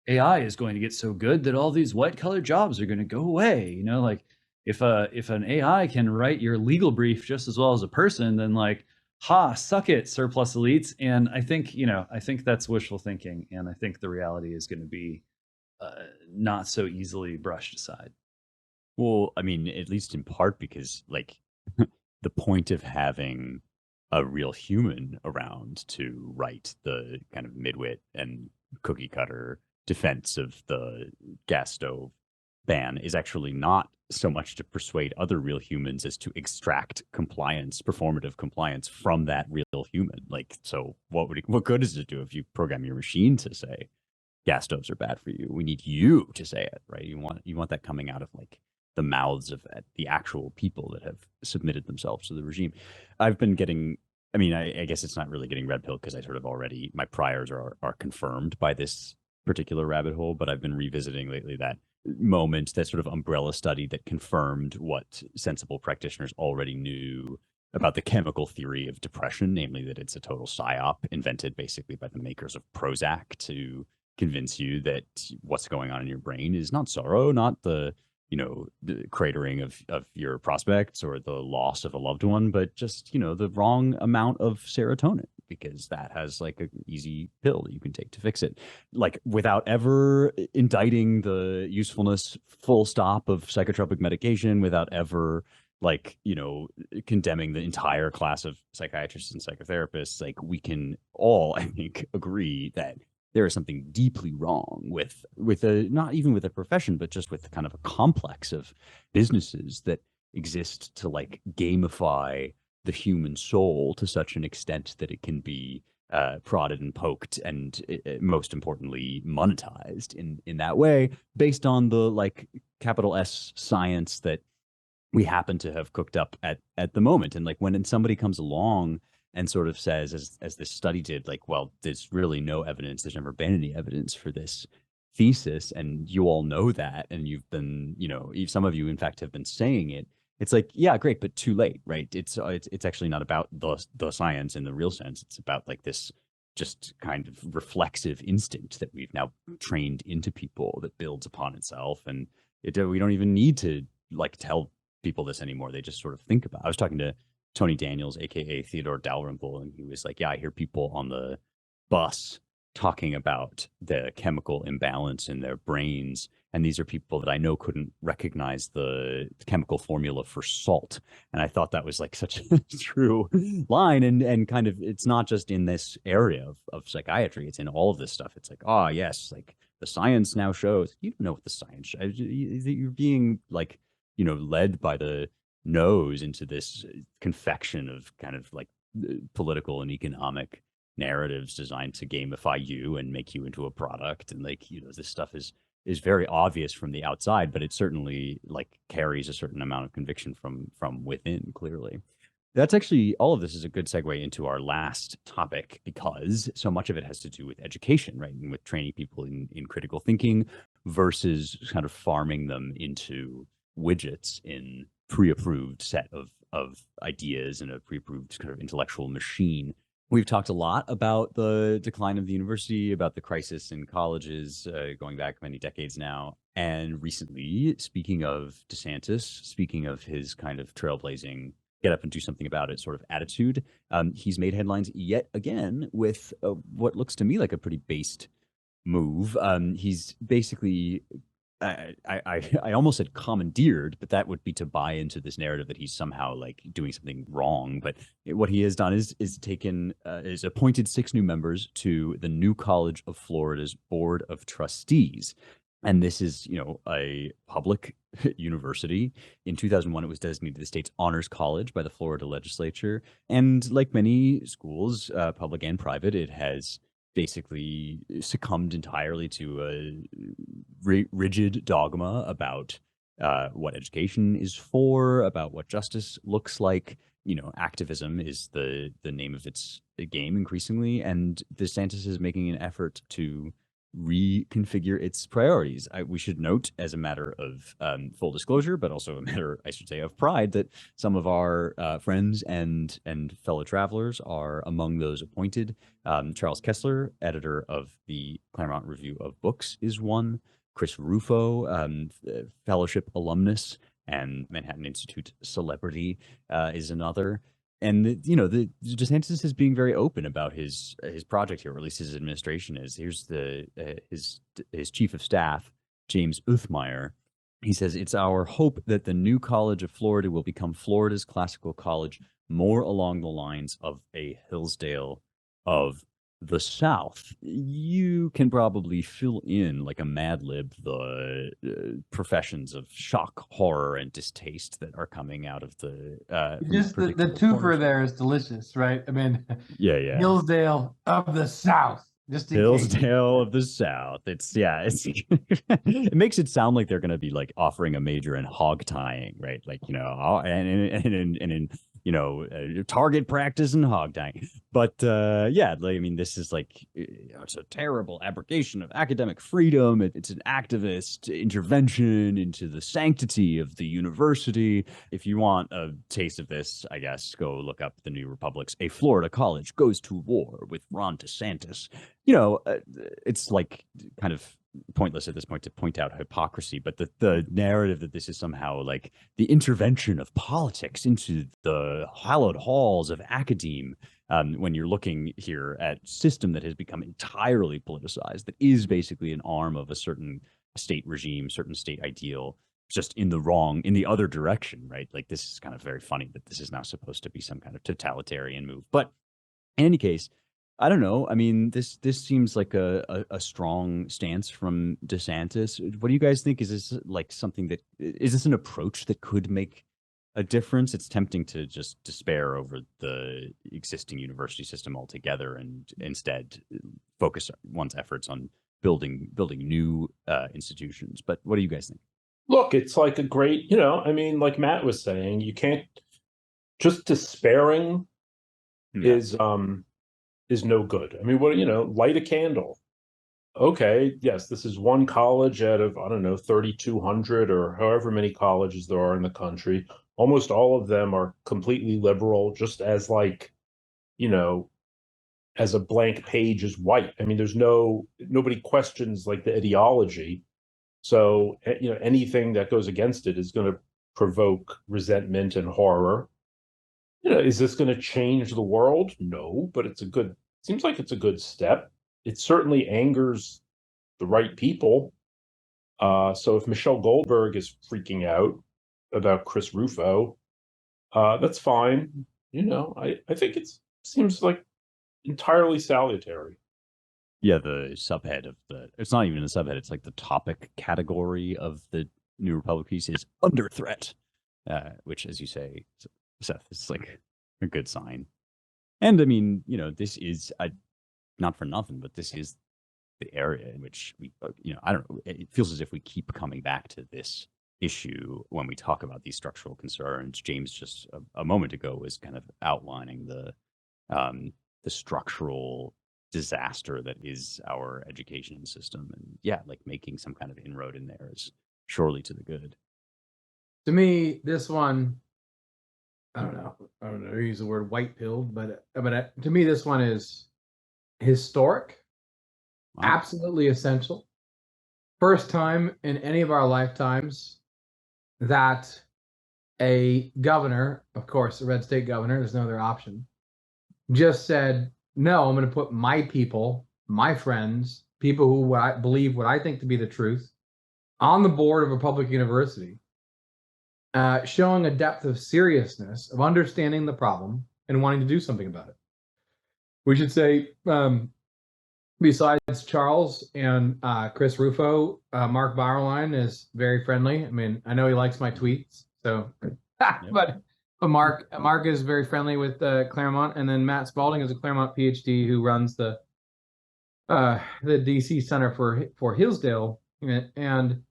AI is going to get so good that all these white collar jobs are going to go away. You know, like if an AI can write your legal brief just as well as a person, then like, suck it, surplus elites. And I think, you know, I think that's wishful thinking. And I think the reality is going to be not so easily brushed aside. Well, I mean, at least in part because like the point of having a real human around to write the kind of midwit and cookie cutter defense of the gas stove ban is actually not so much to persuade other real humans as to extract compliance, performative compliance from that real human. Like, so what good does it do if you program your machine to say gas stoves are bad for you? We need you to say it, right? You want that coming out of like the mouths of the actual people that have submitted themselves to the regime. I've been getting, I mean, I guess it's not really getting red pill because I sort of already, my priors are confirmed by this particular rabbit hole, but I've been revisiting lately that moment, that sort of umbrella study that confirmed what sensible practitioners already knew about the chemical theory of depression, namely that it's a total psyop invented basically by the makers of Prozac to convince you that what's going on in your brain is not sorrow, not the the cratering of your prospects or the loss of a loved one, but just the wrong amount of serotonin, because that has like an easy pill that you can take to fix it, like without ever indicting the usefulness full stop of psychotropic medication, without ever like condemning the entire class of psychiatrists and psychotherapists. Like we can all, I think, agree that there is something deeply wrong with a, not even with a profession, but just with kind of a complex of businesses that exist to like gamify the human soul to such an extent that it can be prodded and poked and most importantly monetized in that way, based on the like capital S science that we happen to have cooked up at the moment. And like when somebody comes along and sort of says, as this study did, like, well, there's really no evidence, there's never been any evidence for this thesis, and you all know that, and you've been, some of you in fact have been saying it. It's like, yeah, great, but too late, right? It's actually not about the science in the real sense. It's about like this just kind of reflexive instinct that we've now trained into people that builds upon itself, and we don't even need to like tell people this anymore. They just sort of think about it. I was talking to Tony Daniels, aka Theodore Dalrymple, and he was like, yeah, I hear people on the bus talking about the chemical imbalance in their brains, and these are people that I know couldn't recognize the chemical formula for salt. And I thought that was like such a true line, and kind of, it's not just in this area of psychiatry, it's in all of this stuff. It's like, oh yes, like the science now shows. You don't know what the science shows. You're being like led by the nose into this confection of kind of like political and economic narratives designed to gamify you and make you into a product. And like, this stuff is very obvious from the outside, but it certainly like carries a certain amount of conviction from within, clearly. That's actually, all of this is a good segue into our last topic, because so much of it has to do with education, right? And with training people in critical thinking versus kind of farming them into widgets in pre-approved set of ideas and a pre-approved kind of intellectual machine. We've talked a lot about the decline of the university, about the crisis in colleges going back many decades now. And recently, speaking of DeSantis, speaking of his kind of trailblazing, get up and do something about it sort of attitude, he's made headlines yet again with what looks to me like a pretty based move. He's basically, I almost said commandeered, but that would be to buy into this narrative that he's somehow like doing something wrong. But what he has done is appointed 6 new members to the New College of Florida's Board of Trustees. And this is, a public university. In 2001, it was designated the state's honors college by the Florida legislature. And like many schools, public and private, it has basically succumbed entirely to a rigid dogma about what education is for, about what justice looks like. Activism is the name of its game increasingly, and DeSantis is making an effort to reconfigure its priorities. We should note, as a matter of full disclosure, but also a matter, I should say, of pride, that some of our friends and fellow travelers are among those appointed. Charles Kessler, editor of the Claremont Review of Books, is one. Chris Rufo, fellowship alumnus and Manhattan Institute celebrity, is another. And the DeSantis is being very open about his project here, or at least his administration is. Here's his chief of staff, James Uthmeyer. He says, it's our hope that the new College of Florida will become Florida's classical college, more along the lines of a Hillsdale of the South. You can probably fill in like a Mad Lib the professions of shock, horror, and distaste that are coming out of the just the twofer there is delicious, right? I mean, yeah. Hillsdale of the South. just in case. Hillsdale of the South. It's it makes it sound like they're going to be like offering a major in hog tying, right? Like, and in target practice and hog tying. But this is like, it's a terrible abrogation of academic freedom. It's an activist intervention into the sanctity of the university. If you want a taste of this, I guess go look up The New Republic's A Florida College Goes to War with Ron DeSantis. It's like kind of pointless at this point to point out hypocrisy, but the narrative that this is somehow like the intervention of politics into the hallowed halls of academe, when you're looking here at a system that has become entirely politicized, that is basically an arm of a certain state regime, certain state ideal, just in the other direction, right? Like, this is kind of very funny that this is now supposed to be some kind of totalitarian move. But in any case, I don't know. I mean, this seems like a strong stance from DeSantis. What do you guys think? Is this like is this an approach that could make a difference? It's tempting to just despair over the existing university system altogether and instead focus one's efforts on building new institutions. But what do you guys think? Look, it's like a great, like Matt was saying, you can't just despairing is no good. I mean, light a candle. Okay, yes, this is one college out of, 3,200 or however many colleges there are in the country. Almost all of them are completely liberal, just as as a blank page is white. I mean, nobody questions like the ideology. So, anything that goes against it is going to provoke resentment and horror. Is this going to change the world? No, but seems like it's a good step. It certainly angers the right people. So if Michelle Goldberg is freaking out about Chris Rufo, that's fine. I think seems like entirely salutary. Yeah, the subhead it's not even a subhead, it's like the topic category of the New Republic piece is under threat, which, as you say, Seth, is like a good sign. And I mean, this is not for nothing, but this is the area in which we, I don't know, it feels as if we keep coming back to this issue when we talk about these structural concerns. James just a moment ago was kind of outlining the structural disaster that is our education system, and like making some kind of inroad in there is surely to the good. To me, this one, I don't know, use the word white pilled, but to me, this one is historic, Wow. absolutely essential. First time in any of our lifetimes that a governor, of course, a red state governor, there's no other option, just said, no, I'm going to put my people, my friends, people who believe what I think to be the truth, on the board of a public university, showing a depth of seriousness, of understanding the problem and wanting to do something about it. We should say, besides Charles and Chris Rufo, Mark Bauerlein is very friendly. I mean, I know he likes my tweets, so but Mark is very friendly with Claremont, and then Matt Spalding is a Claremont PhD who runs the DC Center for Hillsdale, and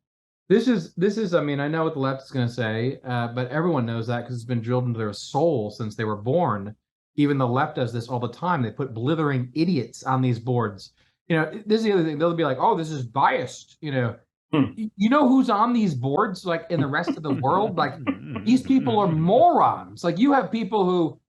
this is I mean, I know what the left is going to say, but everyone knows that because it's been drilled into their soul since they were born. Even the left does this all the time. They put blithering idiots on these boards. This is the other thing. They'll be like, "Oh, this is biased." You know who's on these boards? Like in the rest of the world, like these people are morons. Like you have people who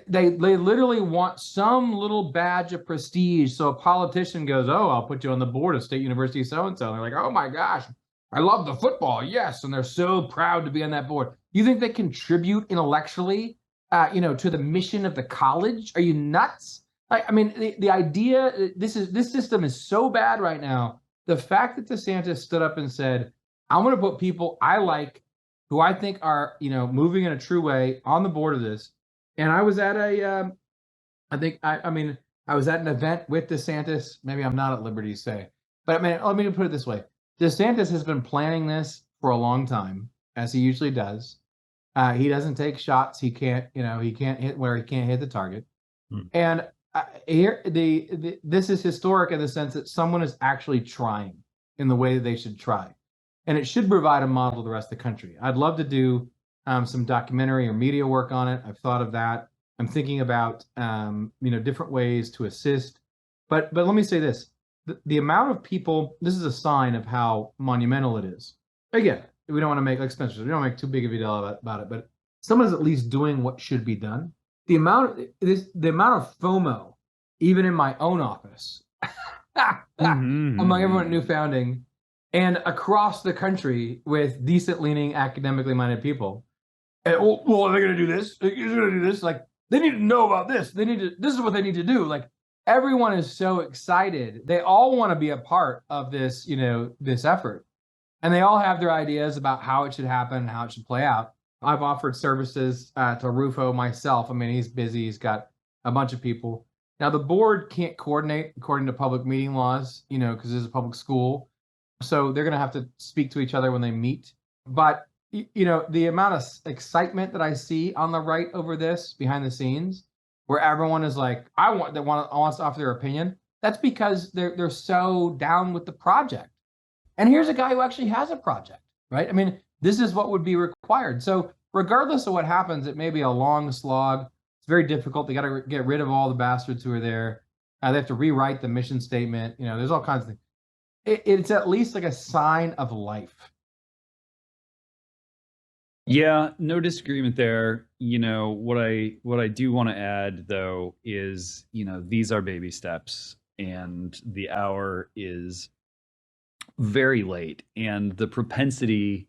they literally want some little badge of prestige. So a politician goes, "Oh, I'll put you on the board of State University so and so." They're like, "Oh my gosh, I love the football, yes," and they're so proud to be on that board. You think they contribute intellectually, to the mission of the college? Are you nuts? I mean, the idea, this system is so bad right now. The fact that DeSantis stood up and said, I'm going to put people I like, who I think are, moving in a true way on the board of this. And I was at I was at an event with DeSantis. Maybe I'm not at liberty to say, but I mean, let me put it this way. DeSantis has been planning this for a long time, as he usually does. He doesn't take shots. He can't hit where he can't hit the target. And this is historic in the sense that someone is actually trying in the way that they should try, and it should provide a model to the rest of the country. I'd love to do some documentary or media work on it. I've thought of that. I'm thinking about different ways to assist. But let me say this: the amount of people. This is a sign of how monumental it is. Again, we don't want to make, like Spencer, we don't make too big of a deal about it, but someone's at least doing what should be done. The amount of FOMO, even in my own office, among everyone at New Founding, and across the country with decent-leaning, academically minded people. And, well, are they going to do this? They're going to do this? Like, they need to know about this. This is what they need to do. Like, everyone is so excited. They all want to be a part of this, this effort. And they all have their ideas about how it should happen and how it should play out. I've offered services to Rufo myself. I mean, he's busy. He's got a bunch of people. Now, the board can't coordinate according to public meeting laws, because it's a public school. So they're going to have to speak to each other when they meet. But, the amount of excitement that I see on the right over this behind the scenes, where everyone is like, wants to offer their opinion, that's because they're so down with the project. And here's a guy who actually has a project, right? I mean, this is what would be required. So regardless of what happens, it may be a long slog. It's very difficult. They got to get rid of all the bastards who are there. They have to rewrite the mission statement. There's all kinds of things. It's at least like a sign of life. Yeah, no disagreement there. What I do want to add, though, is, these are baby steps, and the hour is very late, and the propensity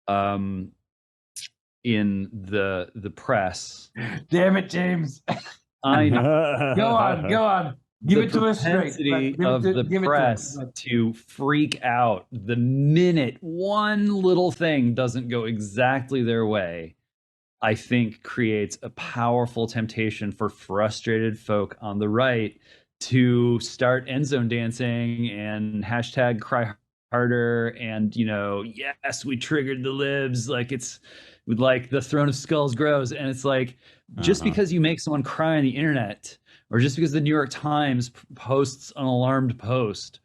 in the press. Damn it, James. I know. Go on. Give it to us straight. The press to freak out the minute one little thing doesn't go exactly their way, I think creates a powerful temptation for frustrated folk on the right to start end zone dancing and hashtag cry harder and, yes, we triggered the libs, like it's like the throne of skulls grows. And it's like, just because you make someone cry on the internet, or just because the New York Times posts an alarmed post,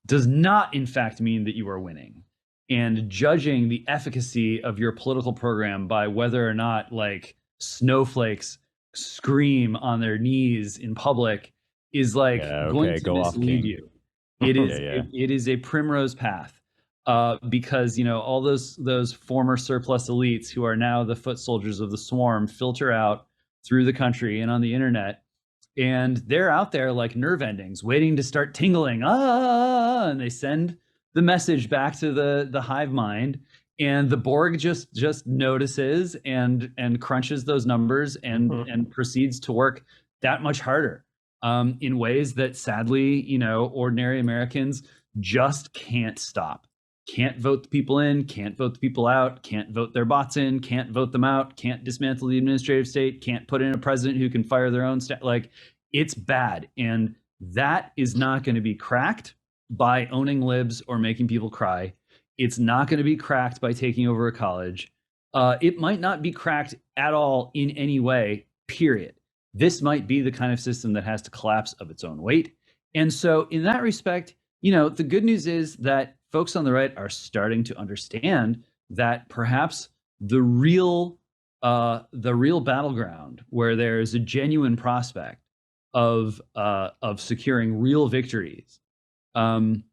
does not in fact mean that you are winning. And judging the efficacy of your political program by whether or not like snowflakes scream on their knees in public is like going to mislead you. It is a primrose path, because all those former surplus elites who are now the foot soldiers of the swarm filter out through the country and on the internet. And they're out there like nerve endings waiting to start tingling, and they send the message back to the hive mind, and the Borg just notices and crunches those numbers and proceeds to work that much harder in ways that sadly, ordinary Americans just can't stop. Can't vote the people in, can't vote the people out, can't vote their bots in, can't vote them out, can't dismantle the administrative state, can't put in a president who can fire their own staff. Like, it's bad. And that is not going to be cracked by owning libs or making people cry. It's not going to be cracked by taking over a college. It might not be cracked at all in any way, period. This might be the kind of system that has to collapse of its own weight. And so in that respect, the good news is that folks on the right are starting to understand that perhaps the real battleground where there is a genuine prospect of securing real victories, and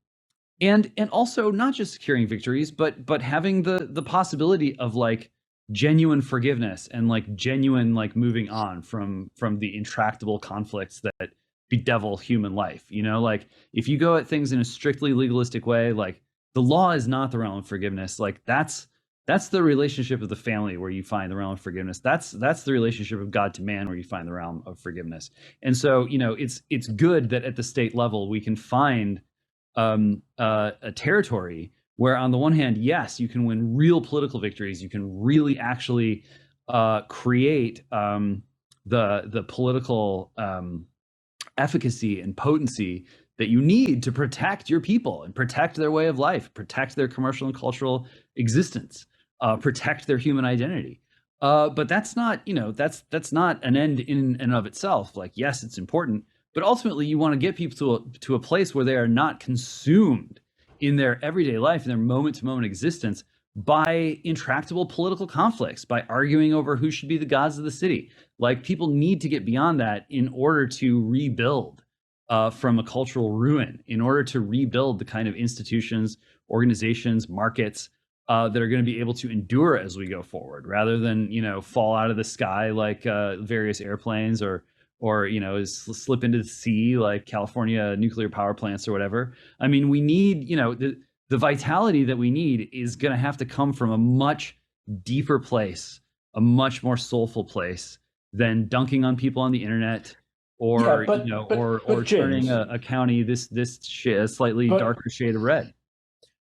also not just securing victories, but having the possibility of like genuine forgiveness and like genuine like moving on from the intractable conflicts that bedevil human life. Like if you go at things in a strictly legalistic way, like the law is not the realm of forgiveness. Like that's the relationship of the family where you find the realm of forgiveness. That's the relationship of God to man where you find the realm of forgiveness. And so, it's good that at the state level we can find a territory where on the one hand, yes, you can win real political victories. You can really actually create the political efficacy and potency that you need to protect your people and protect their way of life, protect their commercial and cultural existence, protect their human identity. But that's not, that's not an end in and of itself. Like, yes, it's important, but ultimately you want to get people to a place where they are not consumed in their everyday life, in their moment to moment existence by intractable political conflicts, by arguing over who should be the gods of the city. Like, people need to get beyond that in order to rebuild from a cultural ruin, in order to rebuild the kind of institutions, organizations, markets that are going to be able to endure as we go forward, rather than fall out of the sky like various airplanes, or slip into the sea like California nuclear power plants or whatever. I mean, we need the vitality that we need is going to have to come from a much deeper place, a much more soulful place than dunking on people on the internet, or or James, turning a county this a slightly darker shade of red.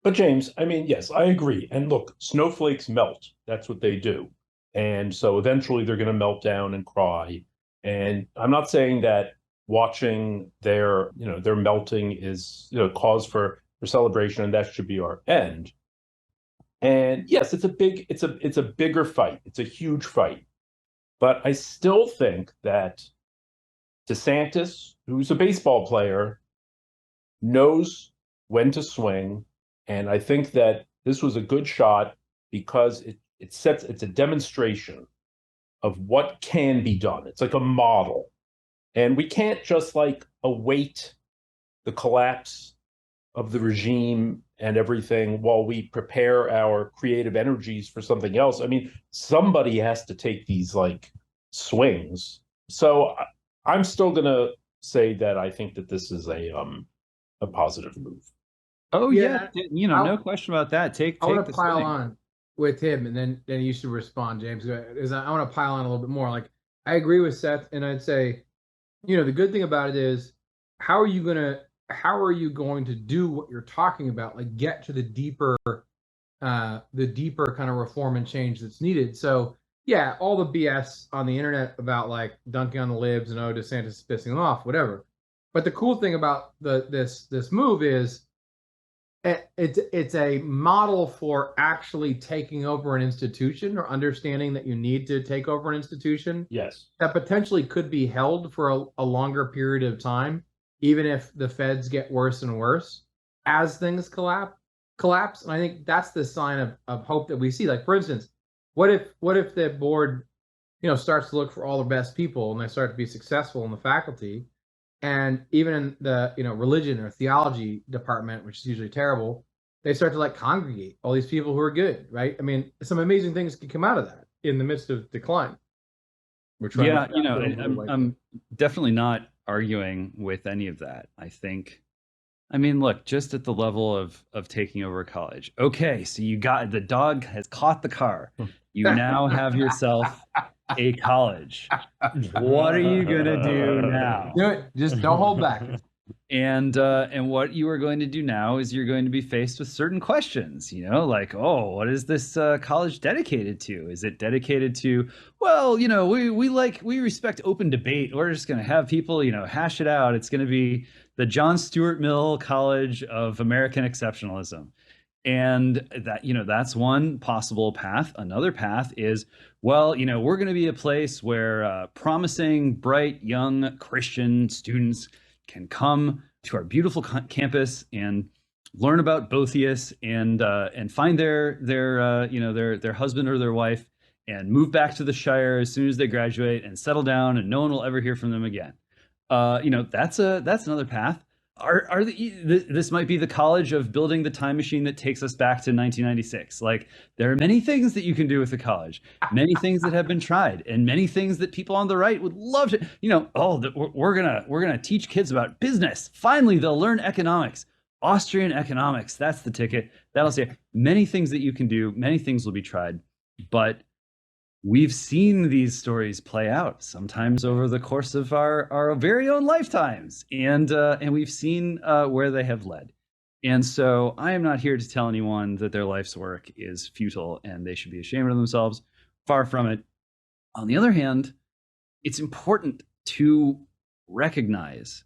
But James, I mean, yes, I agree. And look, snowflakes melt. That's what they do. And so eventually they're going to melt down and cry. And I'm not saying that watching their melting is, cause for celebration, and that should be our end. And yes, it's a bigger fight. It's a huge fight. But I still think that DeSantis, who's a baseball player, knows when to swing. And I think that this was a good shot because it's a demonstration of what can be done. It's like a model. And we can't just await the collapse of the regime and everything while we prepare our creative energies for something else. I mean, somebody has to take these swings. So I'm still going to say that I think that this is a positive move. Oh yeah, no question about that. I want to pile on with him, and then you should respond, James. Because I want to pile on a little bit more. Like, I agree with Seth, and I'd say, the good thing about it is, how are you going to do what you're talking about? Like, get to the deeper kind of reform and change that's needed. So yeah, all the BS on the internet about dunking on the libs and DeSantis is pissing them off, whatever. But the cool thing about this move is, it's a model for actually taking over an institution, or understanding that you need to take over an institution. Yes. That potentially could be held for a longer period of time, even if the feds get worse and worse as things collapse. And I think that's the sign of hope that we see. Like, for instance, what if the board, starts to look for all the best people, and they start to be successful in the faculty, and even in the religion or theology department, which is usually terrible, they start to congregate all these people who are good, right? I mean, some amazing things can come out of that in the midst of decline. I'm definitely not arguing with any of that. I mean, look, just at the level of taking over a college. Okay, so the dog has caught the car. You now have yourself a college. What are you gonna do now? Do it. Just don't hold back. And what you are going to do now is you're going to be faced with certain questions, what is this college dedicated to? Is it dedicated to, we respect open debate. We're just going to have people, hash it out. It's going to be the John Stuart Mill College of American Exceptionalism. And that, that's one possible path. Another path is, we're going to be a place where promising, bright, young Christian students can come to our beautiful campus and learn about Boethius and find their husband or their wife and move back to the Shire as soon as they graduate and settle down, and no one will ever hear from them again. That's another path. This might be the college of building the time machine that takes us back to 1996. Like, there are many things that you can do with the college, many things that have been tried, and many things that people on the right would love to, we're gonna teach kids about business. Finally, they'll learn economics, Austrian economics. That's the ticket. That'll say many things that you can do. Many things will be tried, but we've seen these stories play out sometimes over the course of our very own lifetimes, and we've seen where they have led. And so I am not here to tell anyone that their life's work is futile and they should be ashamed of themselves. Far from it. On the other hand, it's important to recognize,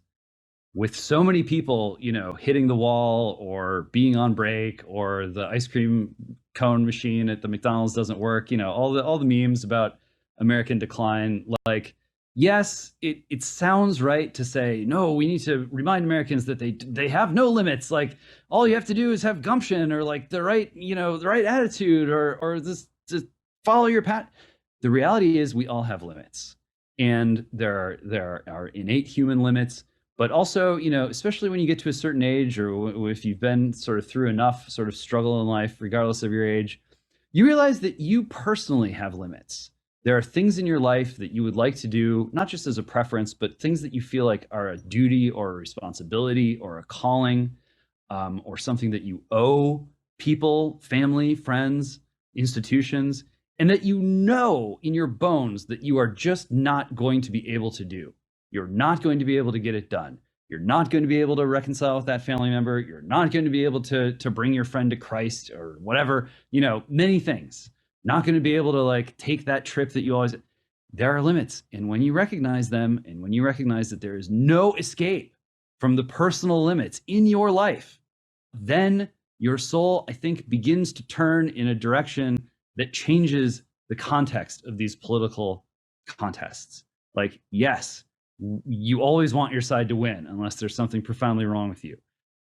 with so many people, hitting the wall or being on break, or the ice cream cone machine at the McDonald's doesn't work. You know, all the memes about American decline. Like, yes, it sounds right to say, no, we need to remind Americans that they have no limits. Like, all you have to do is have gumption, or like the right attitude, or this just follow your path. The reality is we all have limits, and there are innate human limits. But also, you know, especially when you get to a certain age, or if you've been sort of through enough sort of struggle in life, regardless of your age, you realize that you personally have limits. There are things in your life that you would like to do, not just as a preference, but things that you feel like are a duty or a responsibility or a calling, or something that you owe people, family, friends, institutions, and that you know in your bones that you are just not going to be able to do. You're not going to be able to get it done. You're not going to be able to reconcile with that family member. You're not going to be able to bring your friend to Christ or whatever, you know, many things. Not going to be able to like take that trip that you always. There are limits. And when you recognize them, and when you recognize that there is no escape from the personal limits in your life, then your soul, I think, begins to turn in a direction that changes the context of these political contests. Like, yes, you always want your side to win unless there's something profoundly wrong with you.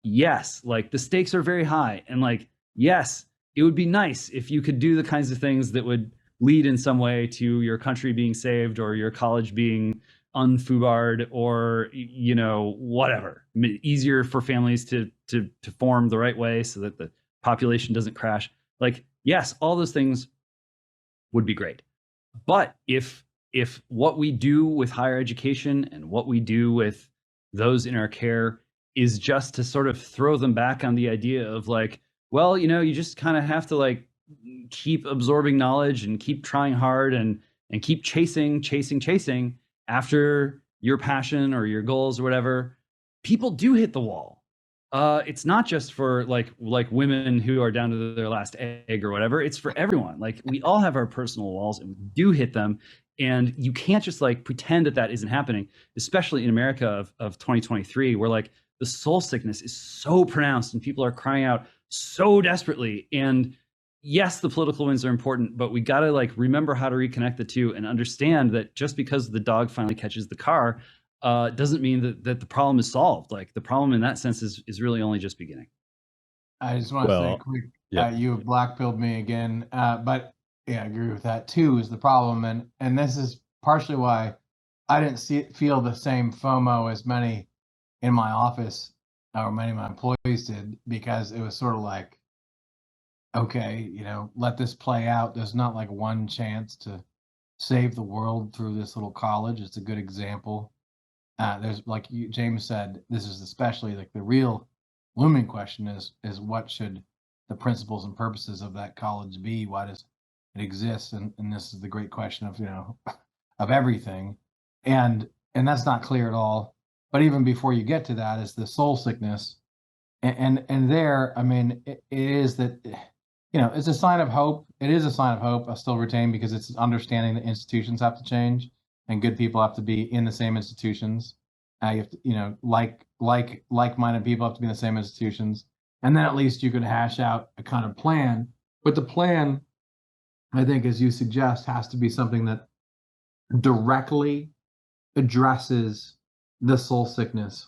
Yes, like the stakes are very high. And like, yes, it would be nice if you could do the kinds of things that would lead in some way to your country being saved, or your college being unfubarred, or, you know, whatever. Easier for families to form the right way so that the population doesn't crash. Like, yes, all those things would be great. But if what we do with higher education and what we do with those in our care is just to sort of throw them back on the idea of like, well, you know, you just kind of have to like keep absorbing knowledge and keep trying hard and keep chasing after your passion or your goals or whatever, people do hit the wall. It's not just for like women who are down to their last egg or whatever. It's for everyone. Like, we all have our personal walls, and we do hit them. And you can't just like pretend that that isn't happening, especially in America of 2023, where like the soul sickness is so pronounced and people are crying out so desperately. And yes, the political wins are important, but we got to like remember how to reconnect the two and understand that just because the dog finally catches the car doesn't mean that the problem is solved. Like, the problem in that sense is really only just beginning. I just want to say quick, you have black-pilled me again, but yeah, I agree with that too, is the problem. And this is partially why I didn't feel the same FOMO as many in my office or many of my employees did, because it was sort of like, okay, you know, let this play out. There's not like one chance to save the world through this little college. It's a good example. There's, like James said, this is especially like the real looming question is what should the principles and purposes of that college be? Why does it exist? And this is the great question of, you know, of everything. And that's not clear at all. But even before you get to that is the soul sickness. And there, I mean, it is that, you know, it's a sign of hope. It is a sign of hope. I still retain, because it's understanding that institutions have to change and good people have to be in the same institutions. You have to, you know, like-minded people have to be in the same institutions. And then at least you could hash out a kind of plan. But the plan, I think, as you suggest, has to be something that directly addresses the soul sickness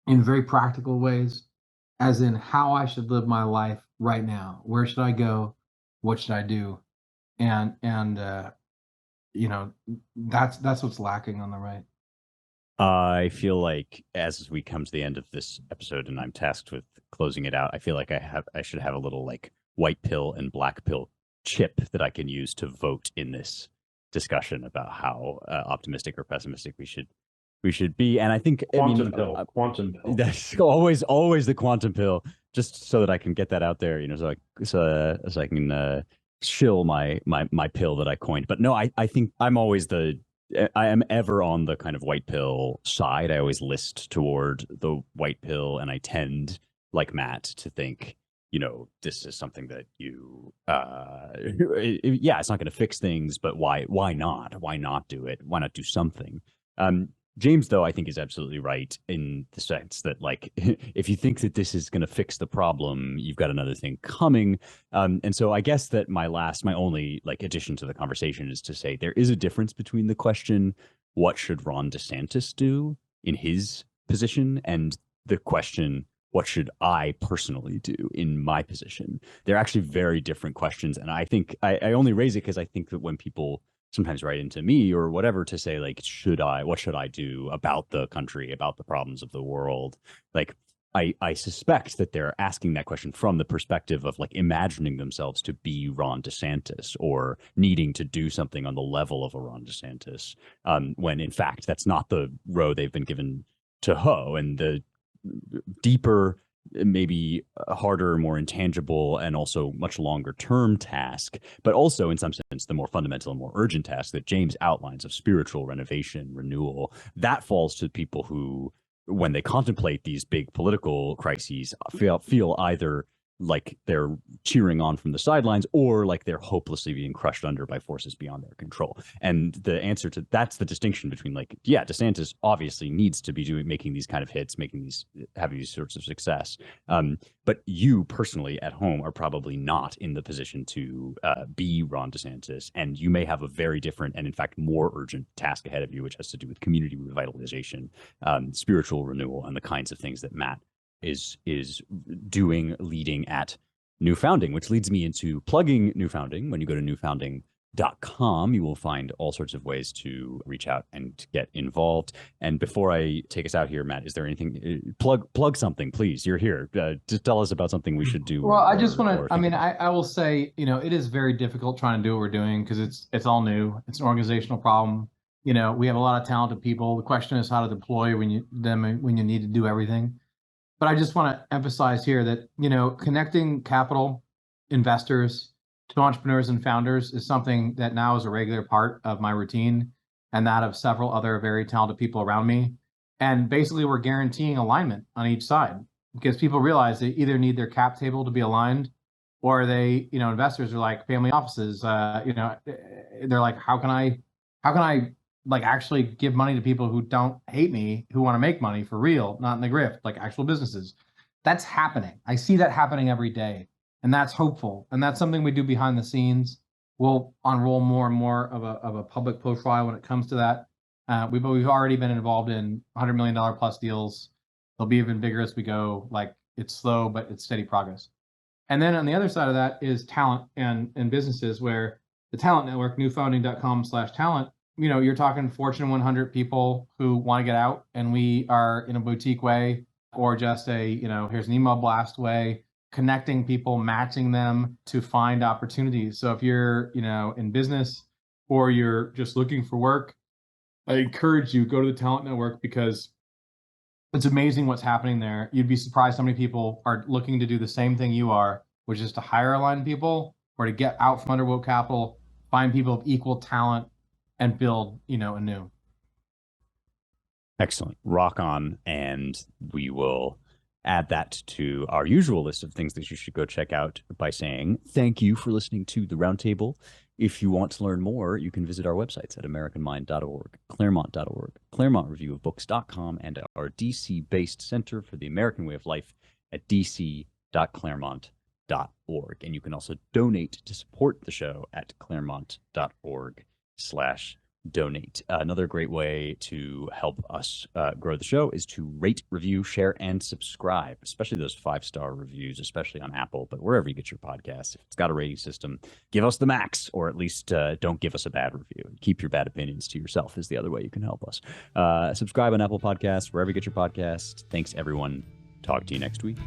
in very practical ways, as in how I should live my life right now. Where should I go? What should I do? And you know, that's what's lacking on the right. I feel like as we come to the end of this episode and I'm tasked with closing it out, I feel like I should have a little like white pill and black pill chip that I can use to vote in this discussion about how optimistic or pessimistic we should be. And I think quantum pill. That's always the quantum pill, just so that I can get that out there, you know, so I can shill my pill that I coined. But no, I think I am ever on the kind of white pill side. I always list toward the white pill, and I tend, like Matt, to think, you know, this is something that you, yeah, it's not going to fix things, but why not? Why not do it? Why not do something? James, though, I think is absolutely right in the sense that, like, if you think that this is going to fix the problem, you've got another thing coming. And so I guess that my only like addition to the conversation is to say there is a difference between the question, what should Ron DeSantis do in his position, and the question, what should I personally do in my position? They're actually very different questions. And I think I only raise it because I think that when people sometimes write into me or whatever to say, like, what should I do about the country, about the problems of the world? Like, I suspect that they're asking that question from the perspective of like imagining themselves to be Ron DeSantis or needing to do something on the level of a Ron DeSantis, when in fact that's not the road they've been given to hoe. And the deeper, maybe harder, more intangible, and also much longer term task, but also in some sense the more fundamental and more urgent task that James outlines of spiritual renovation, renewal, that falls to people who, when they contemplate these big political crises, feel either like they're cheering on from the sidelines or like they're hopelessly being crushed under by forces beyond their control. And the answer to that's the distinction between, like, yeah, DeSantis obviously needs to be making these kind of hits, having these sorts of success. But you personally at home are probably not in the position to be Ron DeSantis, and you may have a very different and in fact more urgent task ahead of you, which has to do with community revitalization, spiritual renewal, and the kinds of things that Matt is doing, leading at New Founding, which leads me into plugging New Founding. When you go to newfounding.com, you will find all sorts of ways to reach out and get involved. And before I take us out here, Matt, is there anything, plug something, please? You're here. Just tell us about something we should do. Well, I just want to, I will say, it is very difficult trying to do what we're doing because it's all new. It's an organizational problem. We have a lot of talented people. The question is how to deploy when you need to do everything. But I just want to emphasize here that, connecting capital investors to entrepreneurs and founders is something that now is a regular part of my routine and that of several other very talented people around me. And basically, we're guaranteeing alignment on each side because people realize they either need their cap table to be aligned or they, investors are like family offices, they're like, how can I like actually give money to people who don't hate me, who want to make money for real, not in the grift, like actual businesses. That's happening. I see that happening every day. And that's hopeful. And that's something we do behind the scenes. We'll unroll more and more of a public profile when it comes to that. We've already been involved in $100 million plus deals. They'll be even bigger as we go. Like, it's slow, but it's steady progress. And then on the other side of that is talent and businesses, where the talent network, newfounding.com/talent, you're talking Fortune 100 people who want to get out, and we are in a boutique way or just here's an email blast way, connecting people, matching them to find opportunities. So if you're, in business or you're just looking for work, I encourage you, go to the talent network because it's amazing what's happening there. You'd be surprised how many people are looking to do the same thing you are, which is to hire aligned people or to get out from underwood capital, find people of equal talent, and build, anew. Excellent. Rock on. And we will add that to our usual list of things that you should go check out by saying thank you for listening to the Roundtable. If you want to learn more, you can visit our websites at americanmind.org, claremont.org, claremontreviewofbooks.com, and our DC-based Center for the American Way of Life at dc.claremont.org. And you can also donate to support the show at claremont.org/donate. Another great way to help us grow the show is to rate, review, share, and subscribe, especially those 5-star reviews, especially on Apple, but wherever you get your podcasts. If it's got a rating system, give us the max, or at least don't give us a bad review. Keep your bad opinions to yourself is the other way you can help us. Subscribe on Apple Podcasts, wherever you get your podcasts. Thanks, everyone. Talk to you next week.